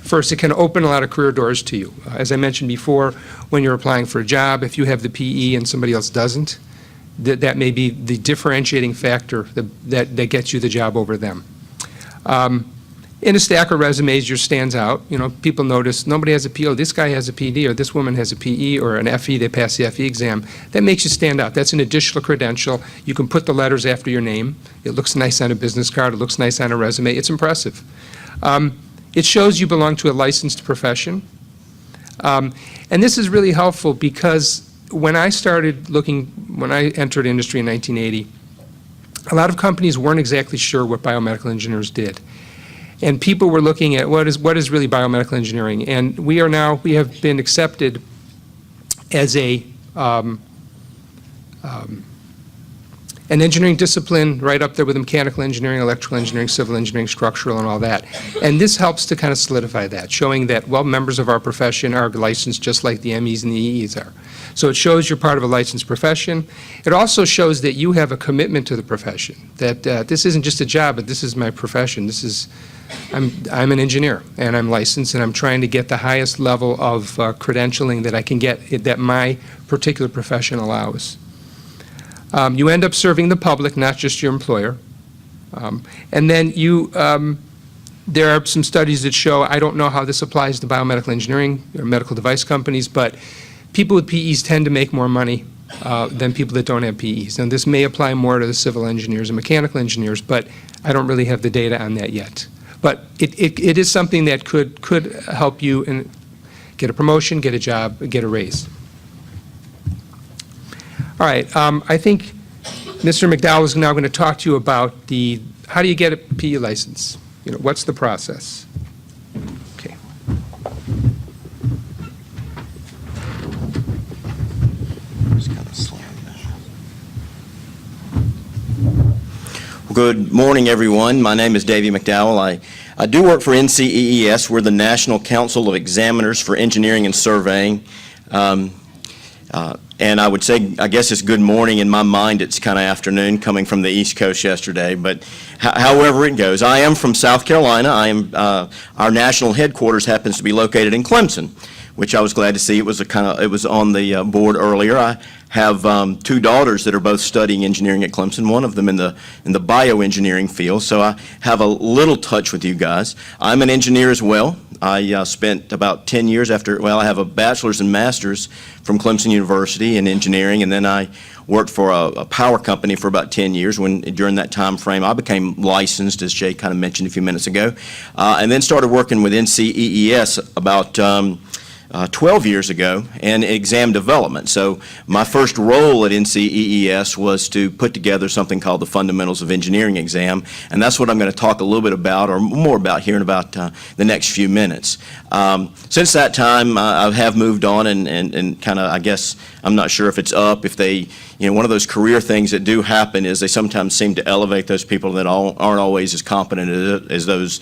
First, it can open a lot of career doors to you. As I mentioned before, when you're applying for a job, if you have the PE and somebody else doesn't, that may be the differentiating factor that gets you the job over them. In a stack of resumes, yours stands out. People notice nobody has a PE. Oh, this guy has a PD, or this woman has a PE, or an FE. They pass the FE exam. That makes you stand out. That's an additional credential. You can put the letters after your name. It looks nice on a business card. It looks nice on a resume. It's impressive. It shows you belong to a licensed profession. And this is really helpful because when I entered industry in 1980, a lot of companies weren't exactly sure what biomedical engineers did. And people were looking at what is really biomedical engineering. And we have been accepted as an engineering discipline right up there with mechanical engineering, electrical engineering, civil engineering, structural, and all that. And this helps to kind of solidify that, showing that, well, members of our profession are licensed just like the MEs and the EEs are. So it shows you're part of a licensed profession. It also shows that you have a commitment to the profession, that this isn't just a job, but this is my profession. I'm an engineer, and I'm licensed, and I'm trying to get the highest level of credentialing that I can get, that my particular profession allows. You end up serving the public, not just your employer. And then there are some studies that show, I don't know how this applies to biomedical engineering or medical device companies, but people with PEs tend to make more money than people that don't have PEs. And this may apply more to the civil engineers and mechanical engineers, but I don't really have the data on that yet. But it is something that could help you get a promotion, get a job, get a raise. All right, I think Mr. McDowell is now going to talk to you about how do you get a PE license? What's the process? Okay. Just kind of slow down. Well, good morning, everyone. My name is Davey McDowell. I do work for NCEES. We're the National Council of Examiners for Engineering and Surveying. And I would say, I guess it's good morning. In my mind, it's kind of afternoon coming from the East Coast yesterday. But however it goes, I am from South Carolina. Our national headquarters happens to be located in Clemson, which I was glad to see. It was on the board earlier. I have two daughters that are both studying engineering at Clemson. One of them in the bioengineering field. So I have a little touch with you guys. I'm an engineer as well. I spent about 10 years I have a bachelor's and master's from Clemson University in engineering, and then I worked for a power company for about 10 years. During that time frame, I became licensed, as Jay kind of mentioned a few minutes ago, and then started working with NCEES about 12 years ago in exam development. So my first role at NCEES was to put together something called the Fundamentals of Engineering exam, and that's what I'm going to talk a little bit about, or more about here in about the next few minutes. Since that time, I have moved on and kind of, I guess, I'm not sure if it's up, if they, one of those career things that do happen is they sometimes seem to elevate those people that aren't always as competent as those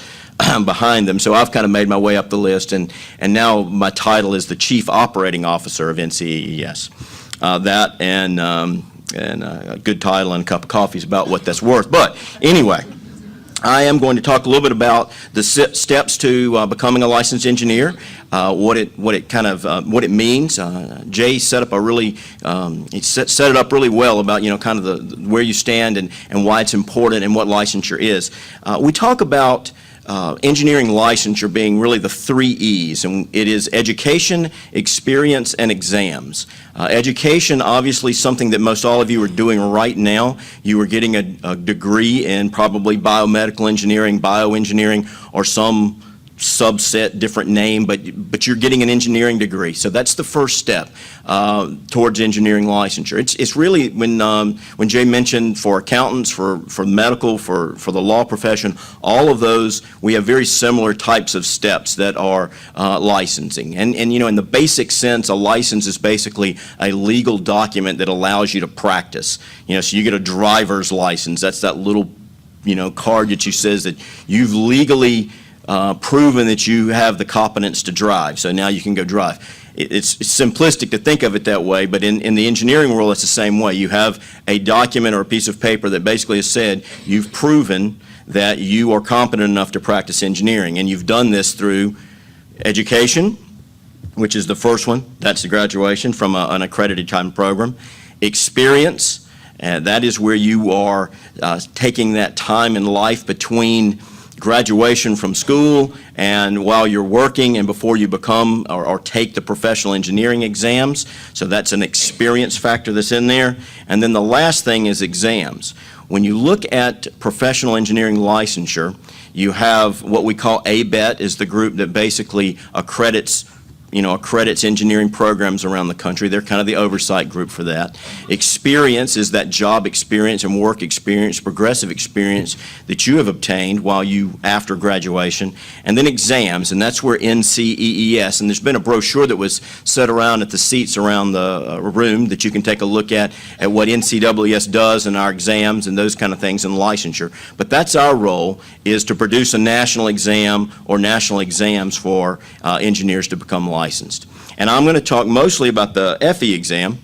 behind them. So I've kind of made my way up the list, and now my title is the Chief Operating Officer of NCEES. That and a good title and a cup of coffee is about what that's worth. But anyway, I am going to talk a little bit about the steps to becoming a licensed engineer, what it means. Jay set up set it up really well about kind of where you stand and why it's important and what licensure is. We talk about engineering licensure being really the 3 E's, and it is education, experience, and exams. Education, obviously, something that most all of you are doing right now. You are getting a degree in probably biomedical engineering, bioengineering, or some subset, different name, but you're getting an engineering degree. So that's the first step towards engineering licensure. It's really, when Jay mentioned for accountants, for medical, for the law profession, all of those, we have very similar types of steps that are licensing. And in the basic sense, a license is basically a legal document that allows you to practice. So you get a driver's license. That's that little, card that says that you've legally proven that you have the competence to drive, so now you can go drive. It's simplistic to think of it that way, but in the engineering world, it's the same way. You have a document or a piece of paper that basically has said you've proven that you are competent enough to practice engineering, and you've done this through education, which is the first one. That's the graduation from an accredited time program. Experience, that is where you are taking that time in life between graduation from school and while you're working and before you become or take the professional engineering exams. So that's an experience factor that's in there. And then the last thing is exams. When you look at professional engineering licensure, you have what we call ABET, is the group that basically accredits accredits engineering programs around the country. They're kind of the oversight group for that. Experience is that job experience and work experience, progressive experience that you have obtained after graduation. And then exams, and that's where NCEES, and there's been a brochure that was set around at the seats around the room that you can take a look at what NCEES does in our exams and those kind of things and licensure. But that's our role, is to produce a national exam or national exams for engineers to become licensed. And I'm going to talk mostly about the FE exam,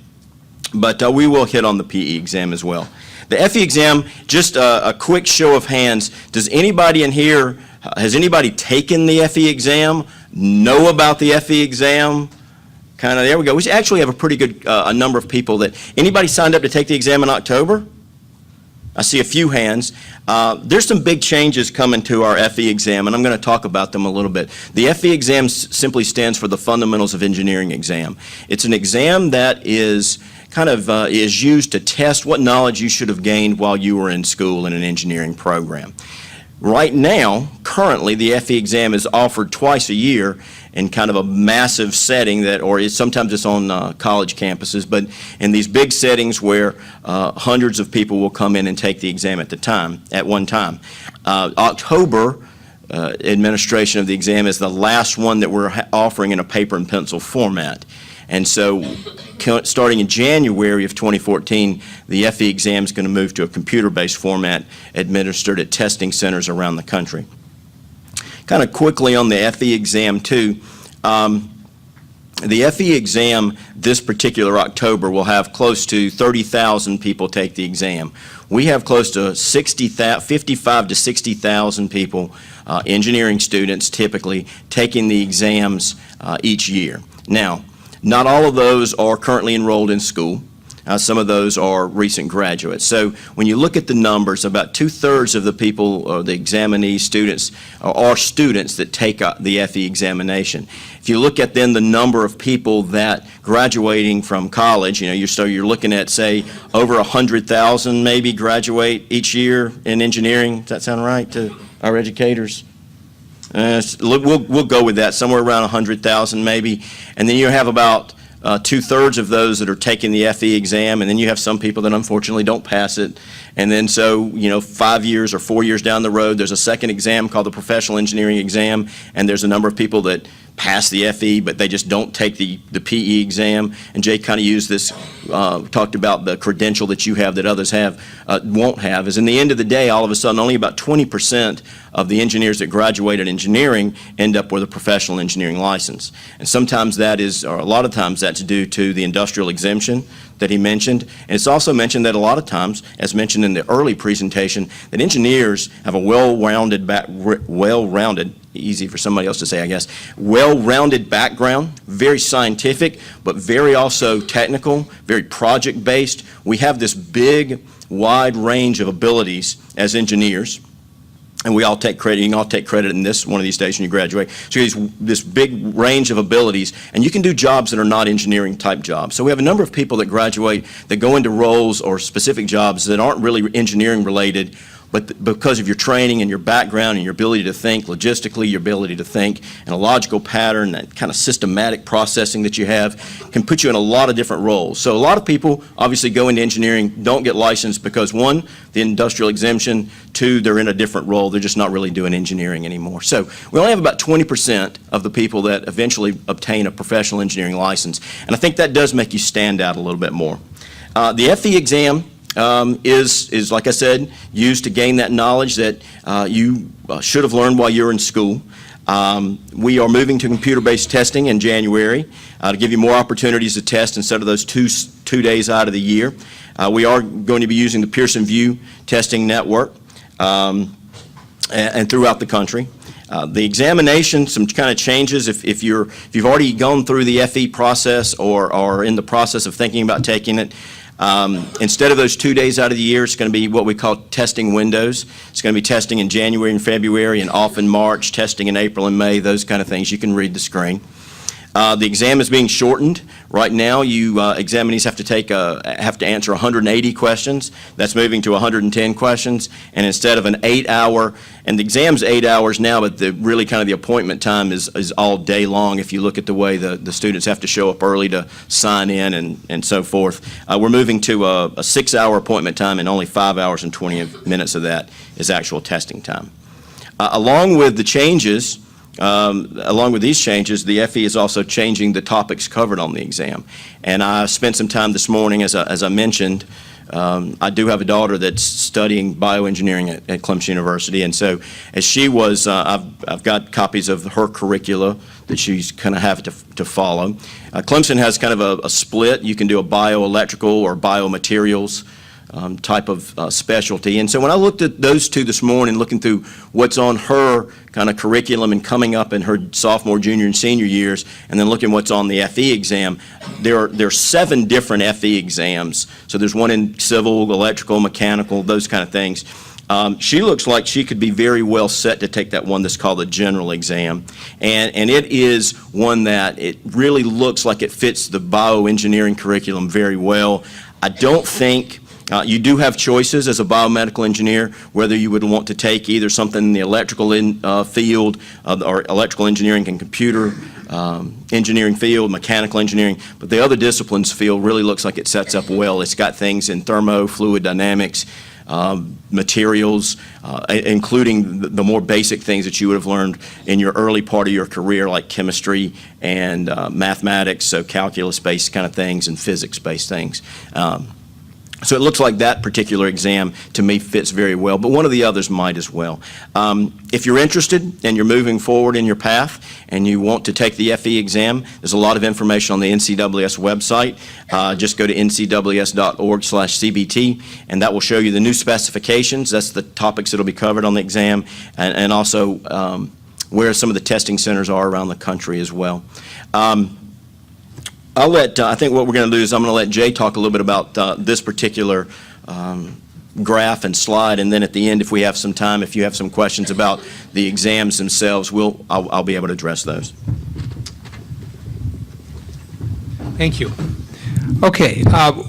but we will hit on the PE exam as well. The FE exam, just a quick show of hands, does anybody in here, has anybody taken the FE exam, know about the FE exam? Kind of, there we go. We actually have a pretty good a number of people anybody signed up to take the exam in October? I see a few hands. There's some big changes coming to our FE exam, and I'm going to talk about them a little bit. The FE exam simply stands for the Fundamentals of Engineering exam. It's an exam that is is used to test what knowledge you should have gained while you were in school in an engineering program. Right now, currently, the FE exam is offered twice a year in kind of a massive setting sometimes it's on college campuses, but in these big settings where hundreds of people will come in and take the exam at one time. October administration of the exam is the last one that we're offering in a paper and pencil format. And so starting in January of 2014, the FE exam is going to move to a computer-based format administered at testing centers around the country. Kind of quickly on the FE exam too, the FE exam this particular October will have close to 30,000 people take the exam. We have close to 55 to 60,000 people, engineering students typically, taking the exams each year. Now, not all of those are currently enrolled in school. Some of those are recent graduates. So when you look at the numbers, about 2/3 of the people, or the examinee students, are students that take the FE examination. If you look at then the number of people that graduating from college, you're looking at, say, over 100,000 maybe graduate each year in engineering. Does that sound right to our educators? We'll go with that, somewhere around 100,000 maybe. And then you have about 2/3 of those that are taking the FE exam, and then you have some people that unfortunately don't pass it. And then 5 years or 4 years down the road, there's a second exam called the Professional Engineering Exam, and there's a number of people that pass the FE, but they just don't take the PE exam. And Jay kind of used this, talked about the credential that you have that others won't have, is in the end of the day, all of a sudden, only about 20% of the engineers that graduate in engineering end up with a professional engineering license. And sometimes or a lot of times that's due to the industrial exemption that he mentioned. And it's also mentioned that a lot of times, as mentioned in the early presentation, that engineers have a well-rounded, easy for somebody else to say, I guess, well-rounded background, very scientific, but very also technical, very project-based. We have this big, wide range of abilities as engineers. And we all take credit. You can all take credit in one of these days when you graduate. So this big range of abilities, and you can do jobs that are not engineering type jobs. So we have a number of people that graduate that go into roles or specific jobs that aren't really engineering related, but because of your training and your background and your ability to think logistically, your ability to think in a logical pattern, that kind of systematic processing that you have can put you in a lot of different roles. So a lot of people obviously go into engineering, don't get licensed because, one, the industrial exemption, two, they're in a different role. They're just not really doing engineering anymore. So we only have about 20% of the people that eventually obtain a professional engineering license. And I think that does make you stand out a little bit more. The FE exam is, like I said, used to gain that knowledge that you should have learned while you were in school. We are moving to computer-based testing in January to give you more opportunities to test instead of those two days out of the year. We are going to be using the Pearson VUE testing network and throughout the country. The examination, some kind of changes if you've already gone through the FE process or are in the process of thinking about taking it. Instead of those 2 days out of the year, it's going to be what we call testing windows. It's going to be testing in January and February and off in March, testing in April and May, those kind of things. You can read the screen. The exam is being shortened. Right now, you examinees have to answer 180 questions. That's moving to 110 questions, and instead of an 8-hour, and the exam's 8 hours now, but really kind of the appointment time is all day long. If you look at the way the students have to show up early to sign in and so forth, we're moving to a 6-hour appointment time, and only 5 hours and 20 minutes of that is actual testing time. Along with the changes. Along with these changes, the FE is also changing the topics covered on the exam. And I spent some time this morning, as I mentioned, I do have a daughter that's studying bioengineering at Clemson University, and so as she was, I've got copies of her curricula that she's kind of have to follow. Clemson has kind of a split. You can do a bioelectrical or biomaterials type of specialty. And so when I looked at those two this morning, looking through what's on her kind of curriculum and coming up in her sophomore, junior, and senior years, and then looking what's on the FE exam, there are 7 different FE exams. So there's one in civil, electrical, mechanical, those kind of things. She looks like she could be very well set to take that one that's called the general exam. And it is one that it really looks like it fits the bioengineering curriculum very well. I don't think you do have choices as a biomedical engineer, whether you would want to take either something in the electrical field or electrical engineering and computer engineering field, mechanical engineering, but the other disciplines field really looks like it sets up well. It's got things in thermo, fluid dynamics, materials, including the more basic things that you would have learned in your early part of your career, like chemistry and mathematics, so calculus-based kind of things and physics-based things. So it looks like that particular exam, to me, fits very well, but one of the others might as well. If you're interested and you're moving forward in your path and you want to take the FE exam, there's a lot of information on the NCSS website. Just go to ncws.org/CBT, and that will show you the new specifications. That's the topics that will be covered on the exam, and also where some of the testing centers are around the country as well. I think what we're going to do is I'm going to let Jay talk a little bit about this particular graph and slide, and then at the end, if we have some time, if you have some questions about the exams themselves, I'll be able to address those. Thank you. Okay,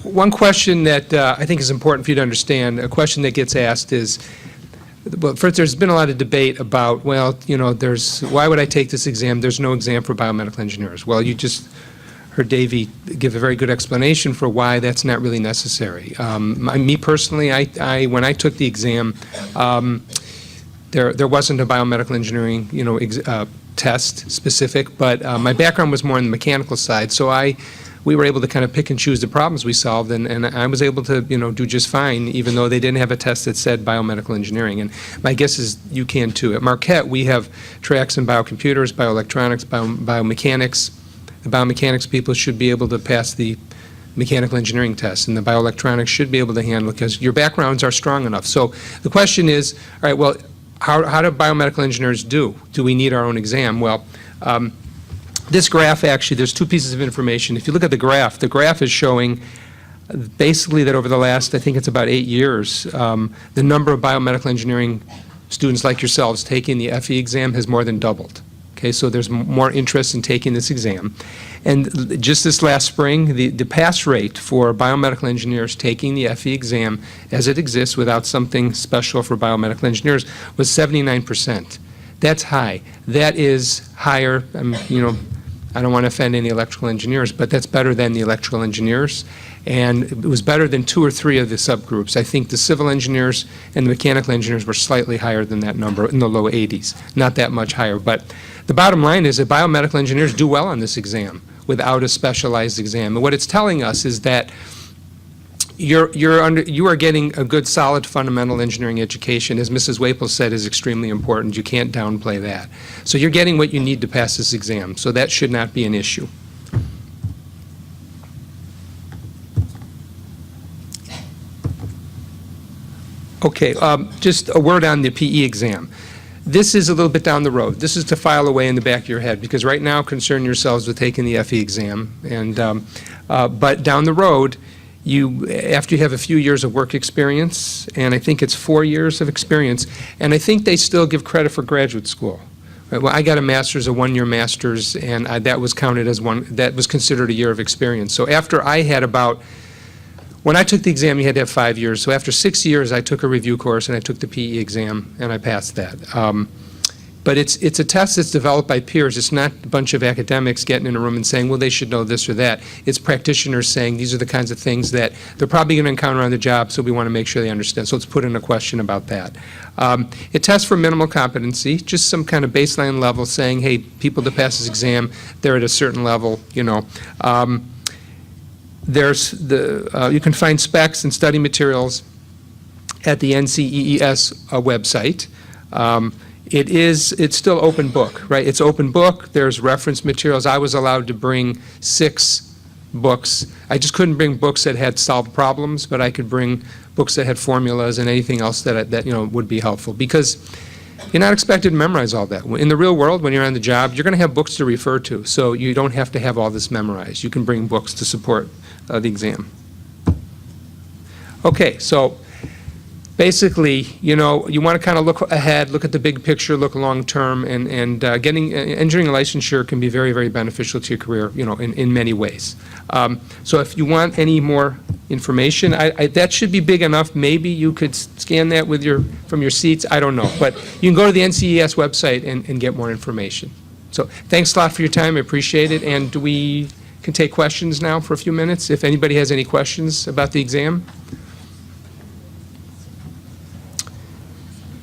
one question that I think is important for you to understand, a question that gets asked is, well, first, there's been a lot of debate about, well, you know, why would I take this exam? There's no exam for biomedical engineers. Well, you just heard Davey give a very good explanation for why that's not really necessary. Me personally, when I took the exam, there wasn't a biomedical engineering, test specific, but my background was more on the mechanical side, so we were able to kind of pick and choose the problems we solved, and I was able to, do just fine, even though they didn't have a test that said biomedical engineering. And my guess is you can too. At Marquette, we have tracks in biocomputers, bioelectronics, biomechanics. The biomechanics people should be able to pass the mechanical engineering test, and the bioelectronics should be able to handle it because your backgrounds are strong enough. So the question is, all right, well, how do biomedical engineers do? Do we need our own exam? Well, this graph actually, there's 2 pieces of information. If you look at the graph is showing basically that over the last, I think it's about 8 years, the number of biomedical engineering students like yourselves taking the FE exam has more than doubled. Okay, so there's more interest in taking this exam. And just this last spring, the pass rate for biomedical engineers taking the FE exam as it exists without something special for biomedical engineers was 79%. That's high. That is higher, I don't want to offend any electrical engineers, but that's better than the electrical engineers. And it was better than 2 or 3 of the subgroups. I think the civil engineers and the mechanical engineers were slightly higher than that number, in the low 80s. Not that much higher. But the bottom line is that biomedical engineers do well on this exam without a specialized exam. And what it's telling us is that you are getting a good, solid, fundamental engineering education, as Mrs. Wapel said, is extremely important. You can't downplay that. So you're getting what you need to pass this exam. So that should not be an issue. Okay, just a word on the PE exam. This is a little bit down the road. This is to file away in the back of your head, because right now concern yourselves with taking the FE exam. And but down the road, after you have a few years of work experience, and I think it's 4 years of experience, and I think they still give credit for graduate school. Right, well, I got a master's, a one-year master's, and that was counted as that was considered a year of experience. So after I had when I took the exam, you had to have 5 years. So after 6 years, I took a review course and I took the PE exam and I passed that. But it's a test that's developed by peers. It's not a bunch of academics getting in a room and saying, well, they should know this or that. It's practitioners saying these are the kinds of things that they're probably going to encounter on the job, so we want to make sure they understand. So let's put in a question about that. It tests for minimal competency, just some kind of baseline level saying, hey, people that pass this exam, they're at a certain level, you know. You can find specs and study materials at the NCEES website. It's still open book, right? It's open book. There's reference materials. I was allowed to bring 6 books. I just couldn't bring books that had solved problems, but I could bring books that had formulas and anything else that you know would be helpful, because you're not expected to memorize all that. In the real world, when you're on the job, you're going to have books to refer to, so you don't have to have all this memorized. You can bring books to support the exam. Okay, so basically, you know, you want to kind of look ahead, look at the big picture, look long term, and getting engineering a licensure can be very, very beneficial to your career, you know, in many ways. So if you want any more information, that should be big enough. Maybe you could scan that with from your seats. I don't know, but you can go to the NCES website and get more information. So thanks a lot for your time. I appreciate it. And we can take questions now for a few minutes if anybody has any questions about the exam.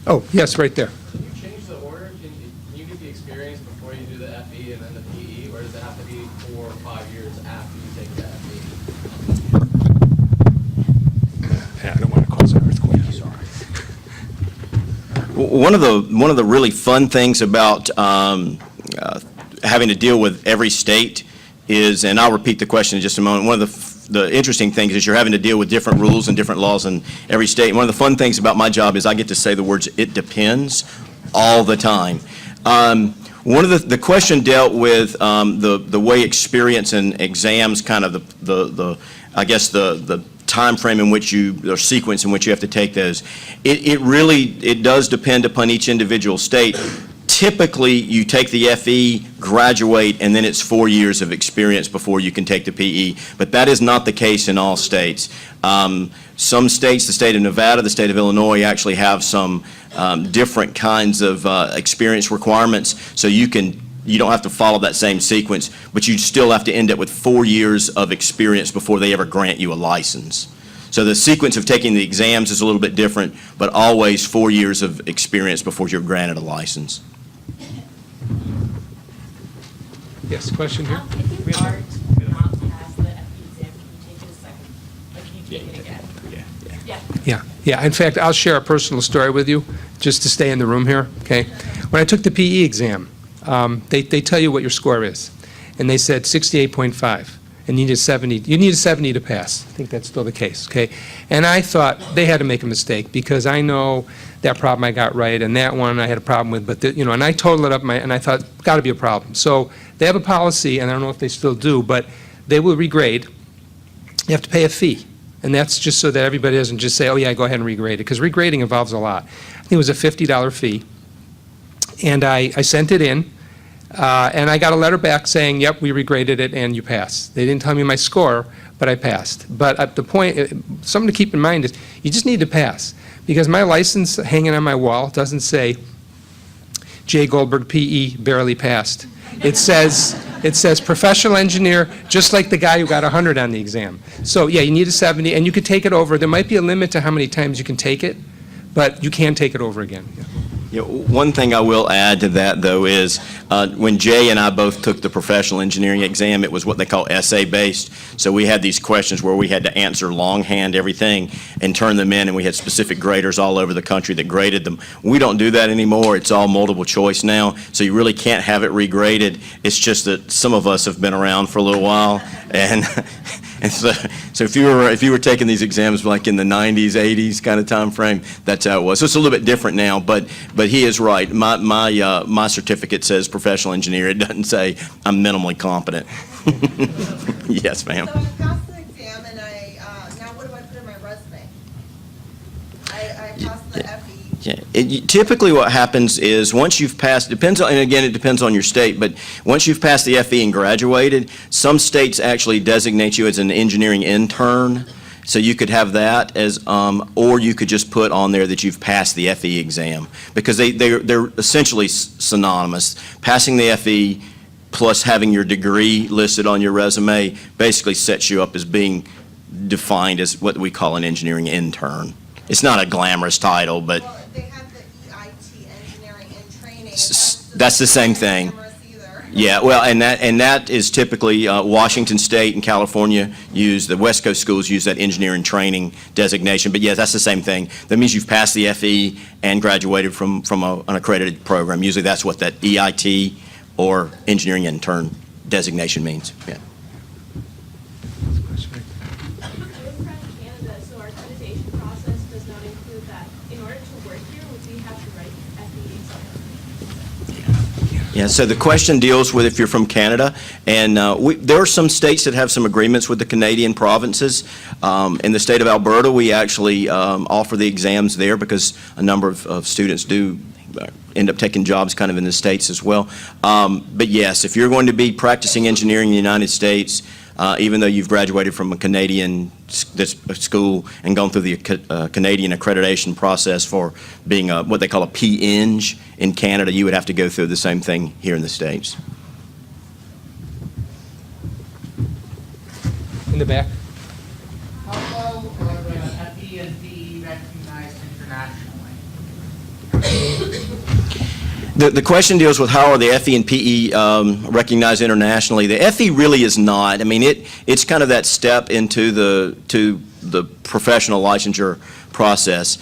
Oh, yes, right there. Can you change the order? Can you get the experience before you do the FE and then the PE, or does it have to be 4 or 5 years after you take the FE? I don't want to cause an earthquake. Sorry. One of the really fun things about having to deal with every state is, and I'll repeat the question in just a moment, one of the interesting things is you're having to deal with different rules and different laws in every state. And one of the fun things about my job is I get to say the words "it depends" all the time. One of the question dealt with the way experience and exams kind of I guess the time frame in which or sequence in which you have to take those. It really does depend upon each individual state. Typically, you take the FE, graduate, and then it's 4 years of experience before you can take the PE. But that is not the case in all states. Some states, the state of Nevada, the state of Illinois, actually have some different kinds of experience requirements. So you don't have to follow that same sequence, but you still have to end up with 4 years of experience before they ever grant you a license. So the sequence of taking the exams is a little bit different, but always 4 years of experience before you're granted a license. Yes, question here? If you are to not pass the FE exam, can you take it a second? Like, can you take it again? Yeah. In fact, I'll share a personal story with you, just to stay in the room here, okay? When I took the PE exam, they tell you what your score is, and they said 68.5, and you need a 70. You need a 70 to pass. I think that's still the case, okay? And I thought they had to make a mistake, because I know that problem I got right, and that one I had a problem with, but and I totaled it up, and I thought, got to be a problem. So they have a policy, and I don't know if they still do, but they will regrade. You have to pay a fee, and that's just so that everybody doesn't just say, oh yeah, go ahead and regrade it, because regrading involves a lot. I think it was a $50 fee, and I sent it in, and I got a letter back saying, yep, we regraded it, and you passed. They didn't tell me my score, but I passed. But at the point, something to keep in mind is, you just need to pass, because my license hanging on my wall doesn't say, J. Goldberg, PE, barely passed. It says professional engineer, just like the guy who got 100 on the exam. So yeah, you need a 70, and you could take it over. There might be a limit to how many times you can take it, but you can take it over again. Yeah. Yeah, one thing I will add to that, though, is when Jay and I both took the professional engineering exam, it was what they call essay-based. So we had these questions where we had to answer longhand everything and turn them in, and we had specific graders all over the country that graded them. We don't do that anymore. It's all multiple choice now, so you really can't have it regraded. It's just that some of us have been around for a little while, and so if you were taking these exams like in the 90s, 80s kind of time frame, that's how it was. So it's a little bit different now, but he is right. My certificate says professional engineer. It doesn't say I'm minimally competent. Yes, ma'am. So I passed the exam, and now what do I put in my resume? I passed the FE, Yeah, typically what happens is once you've passed, depends on, and again, it depends on your state, but once you've passed the FE and graduated, some states actually designate you as an engineering intern. So you could have that as, or you could just put on there that you've passed the FE exam, because they're essentially synonymous. Passing the FE plus having your degree listed on your resume basically sets you up as being defined as what we call an engineering intern. It's not a glamorous title, but Well, they have the EIT, engineering and training. that's the same thing. Yeah, well, and that is typically Washington State and California use, the West Coast schools use that engineering training designation. But yeah, that's the same thing. That means you've passed the FE and graduated from an accredited program. Usually that's what that EIT or engineering intern designation means. Yeah. I'm from Canada, so our accreditation process does not include that. In order to work here, would we have to write FE exam? Yeah, so the question deals with if you're from Canada, and there are some states that have some agreements with the Canadian provinces. In the state of Alberta, we actually offer the exams there because a number of students do end up taking jobs kind of in the States as well. But yes, if you're going to be practicing engineering in the United States, even though you've graduated from a Canadian school and gone through the Canadian accreditation process for being what they call a P-Eng in Canada, you would have to go through the same thing here in the States. In the back. How well are FE and PE recognized internationally? The question deals with how are the FE and PE recognized internationally. The FE really is not. I mean, it's kind of that step into the professional licensure process.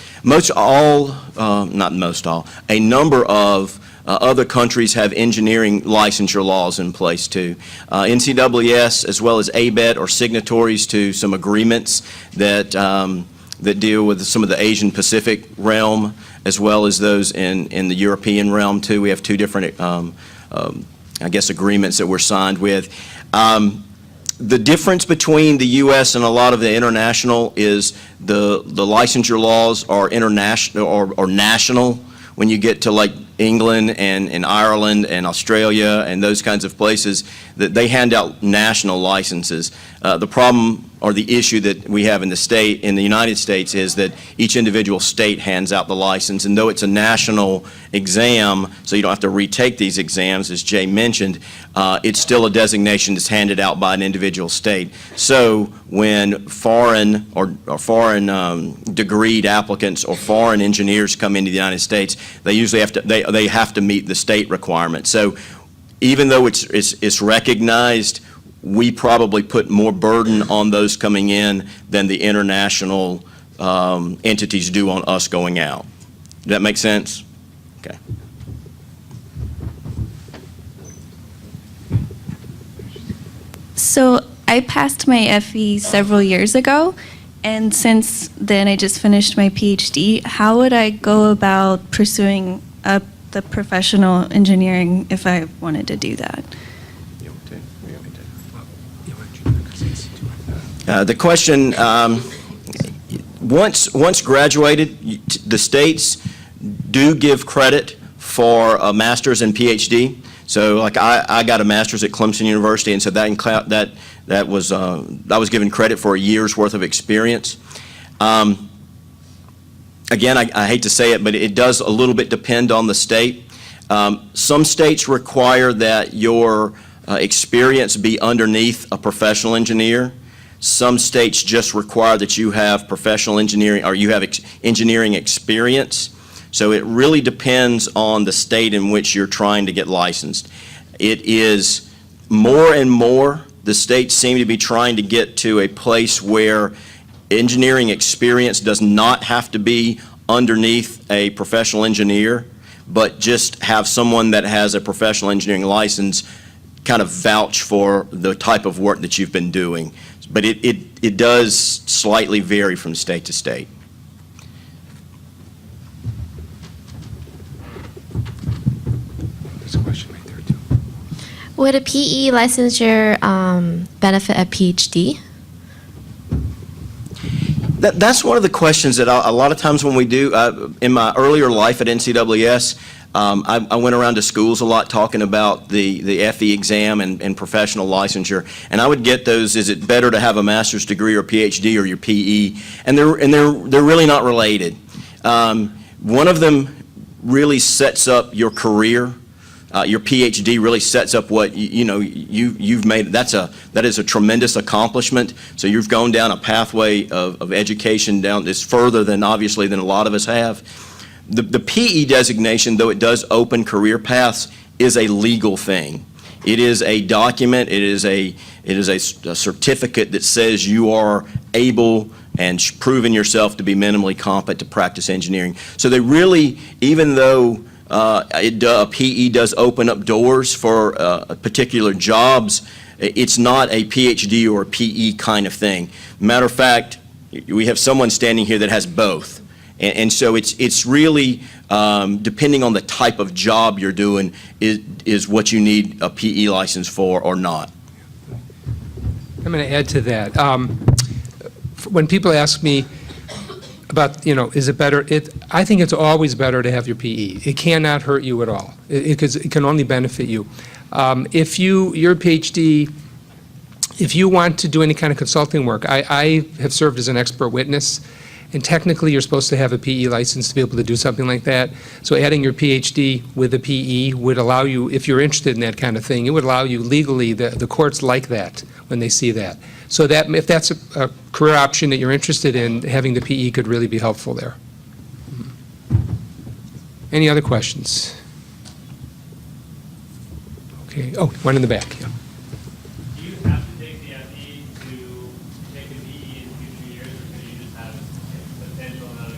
A number of other countries have engineering licensure laws in place too. NCAAS as well as ABET are signatories to some agreements that deal with some of the Asian Pacific realm, as well as those in the European realm too. We have two different, agreements that we're signed with. The difference between the U.S. and a lot of the international is the licensure laws are international or national. When you get to like England and Ireland and Australia and those kinds of places, that they hand out national licenses. The problem or the issue that we have in the United States is that each individual state hands out the license, and though it's a national exam, so you don't have to retake these exams, as Jay mentioned, it's still a designation that's handed out by an individual state. So when foreign or foreign degreed applicants or foreign engineers come into the United States, they usually have to they have to meet the state requirements. So even though it's recognized, we probably put more burden on those coming in than the international entities do on us going out. Does that make sense? Okay. So I passed my FE several years ago, and since then I just finished my PhD. How would I go about pursuing the professional engineering if I wanted to do that? The question, once graduated, the states do give credit for a master's and PhD. So like I got a master's at Clemson University, and so I was given credit for a year's worth of experience. Again, I hate to say it, but it does a little bit depend on the state. Some states require that your experience be underneath a professional engineer. Some states just require that you have professional engineering or you have engineering experience. So it really depends on the state in which you're trying to get licensed. It is more and more, the states seem to be trying to get to a place where engineering experience does not have to be underneath a professional engineer, but just have someone that has a professional engineering license kind of vouch for the type of work that you've been doing. But it does slightly vary from state to state. There's a question right there, too. Would a PE licensure benefit a PhD? That's one of the questions that a lot of times when we do, in my earlier life at NCWS, I went around to schools a lot talking about the FE exam and professional licensure, and I would get those, is it better to have a master's degree or PhD or your PE? And they're really not related. One of them really sets up your career. Your PhD really sets up what you've made. That is a tremendous accomplishment. So you've gone down a pathway of education down this further than obviously than a lot of us have. The PE designation, though it does open career paths, is a legal thing. It is a document. It is a certificate that says you are able and proven yourself to be minimally competent to practice engineering. So they really, even though PE does open up doors for particular jobs, it's not a PhD or a PE kind of thing. Matter of fact, we have someone standing here that has both. And so it's really, depending on the type of job you're doing, is what you need a PE license for or not. I'm going to add to that. When people ask me about, is it better, I think it's always better to have your PE. It cannot hurt you at all, because it can only benefit you. If your PhD, if you want to do any kind of consulting work, I have served as an expert witness, and technically you're supposed to have a PE license to be able to do something like that. So adding your PhD with a PE would allow you, if you're interested in that kind of thing, it would allow you legally, the courts like that when they see that. So that if that's a career option that you're interested in, having the PE could really be helpful there. Any other questions? Okay. Oh, one in the back. Yeah. Do you have to take the FE to take the PE in future years, or can you just have a potential amount of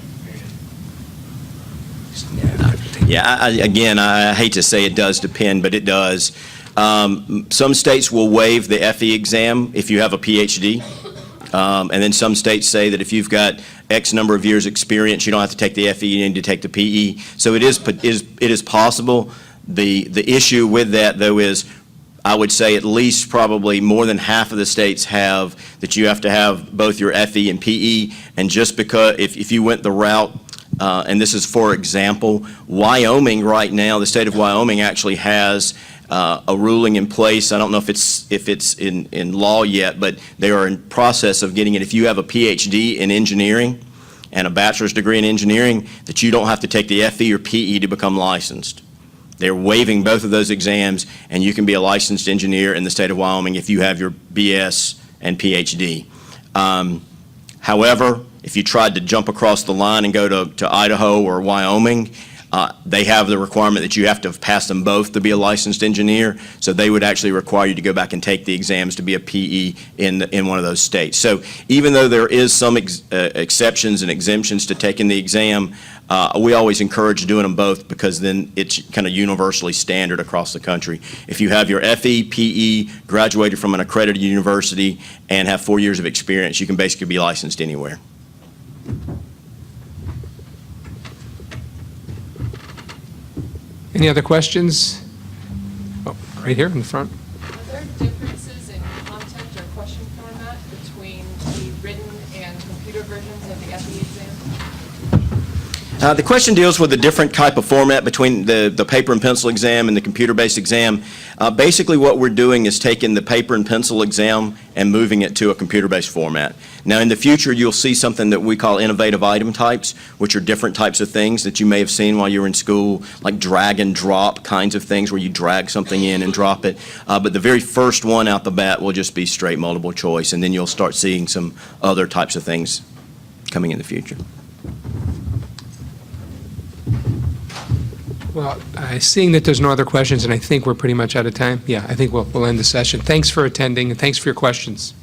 experience? Yeah, again, I hate to say it does depend, but it does. Some states will waive the FE exam if you have a PhD, and then some states say that if you've got X number of years experience, you don't have to take the FE, you need to take the PE. So it is possible. The issue with that, though, is I would say at least probably more than half of the states have that you have to have both your FE and PE, and just because if you went the route, and this is for example, Wyoming right now, the state of Wyoming actually has a ruling in place. I don't know if it's in law yet, but they are in process of getting it. If you have a PhD in engineering and a bachelor's degree in engineering, that you don't have to take the FE or PE to become licensed. They're waiving both of those exams, and you can be a licensed engineer in the state of Wyoming if you have your BS and PhD. However, if you tried to jump across the line and go to Idaho or Wyoming, they have the requirement that you have to have passed them both to be a licensed engineer, so they would actually require you to go back and take the exams to be a PE in one of those states. So even though there is some exceptions and exemptions to taking the exam, we always encourage doing them both, because then it's kind of universally standard across the country. If you have your FE, PE, graduated from an accredited university, and have 4 years of experience, you can basically be licensed anywhere. Any other questions? Oh, right here in the front. Are there differences in content or question format between the written and computer versions of the FE exam? The question deals with a different type of format between the paper and pencil exam and the computer-based exam. Basically what we're doing is taking the paper and pencil exam and moving it to a computer-based format. Now in the future you'll see something that we call innovative item types, which are different types of things that you may have seen while you were in school, like drag and drop kinds of things where you drag something in and drop it. But the very first one out the bat will just be straight multiple choice, and then you'll start seeing some other types of things coming in the future. Well, seeing that there's no other questions, and I think we're pretty much out of time, yeah, I think we'll end the session. Thanks for attending, and thanks for your questions.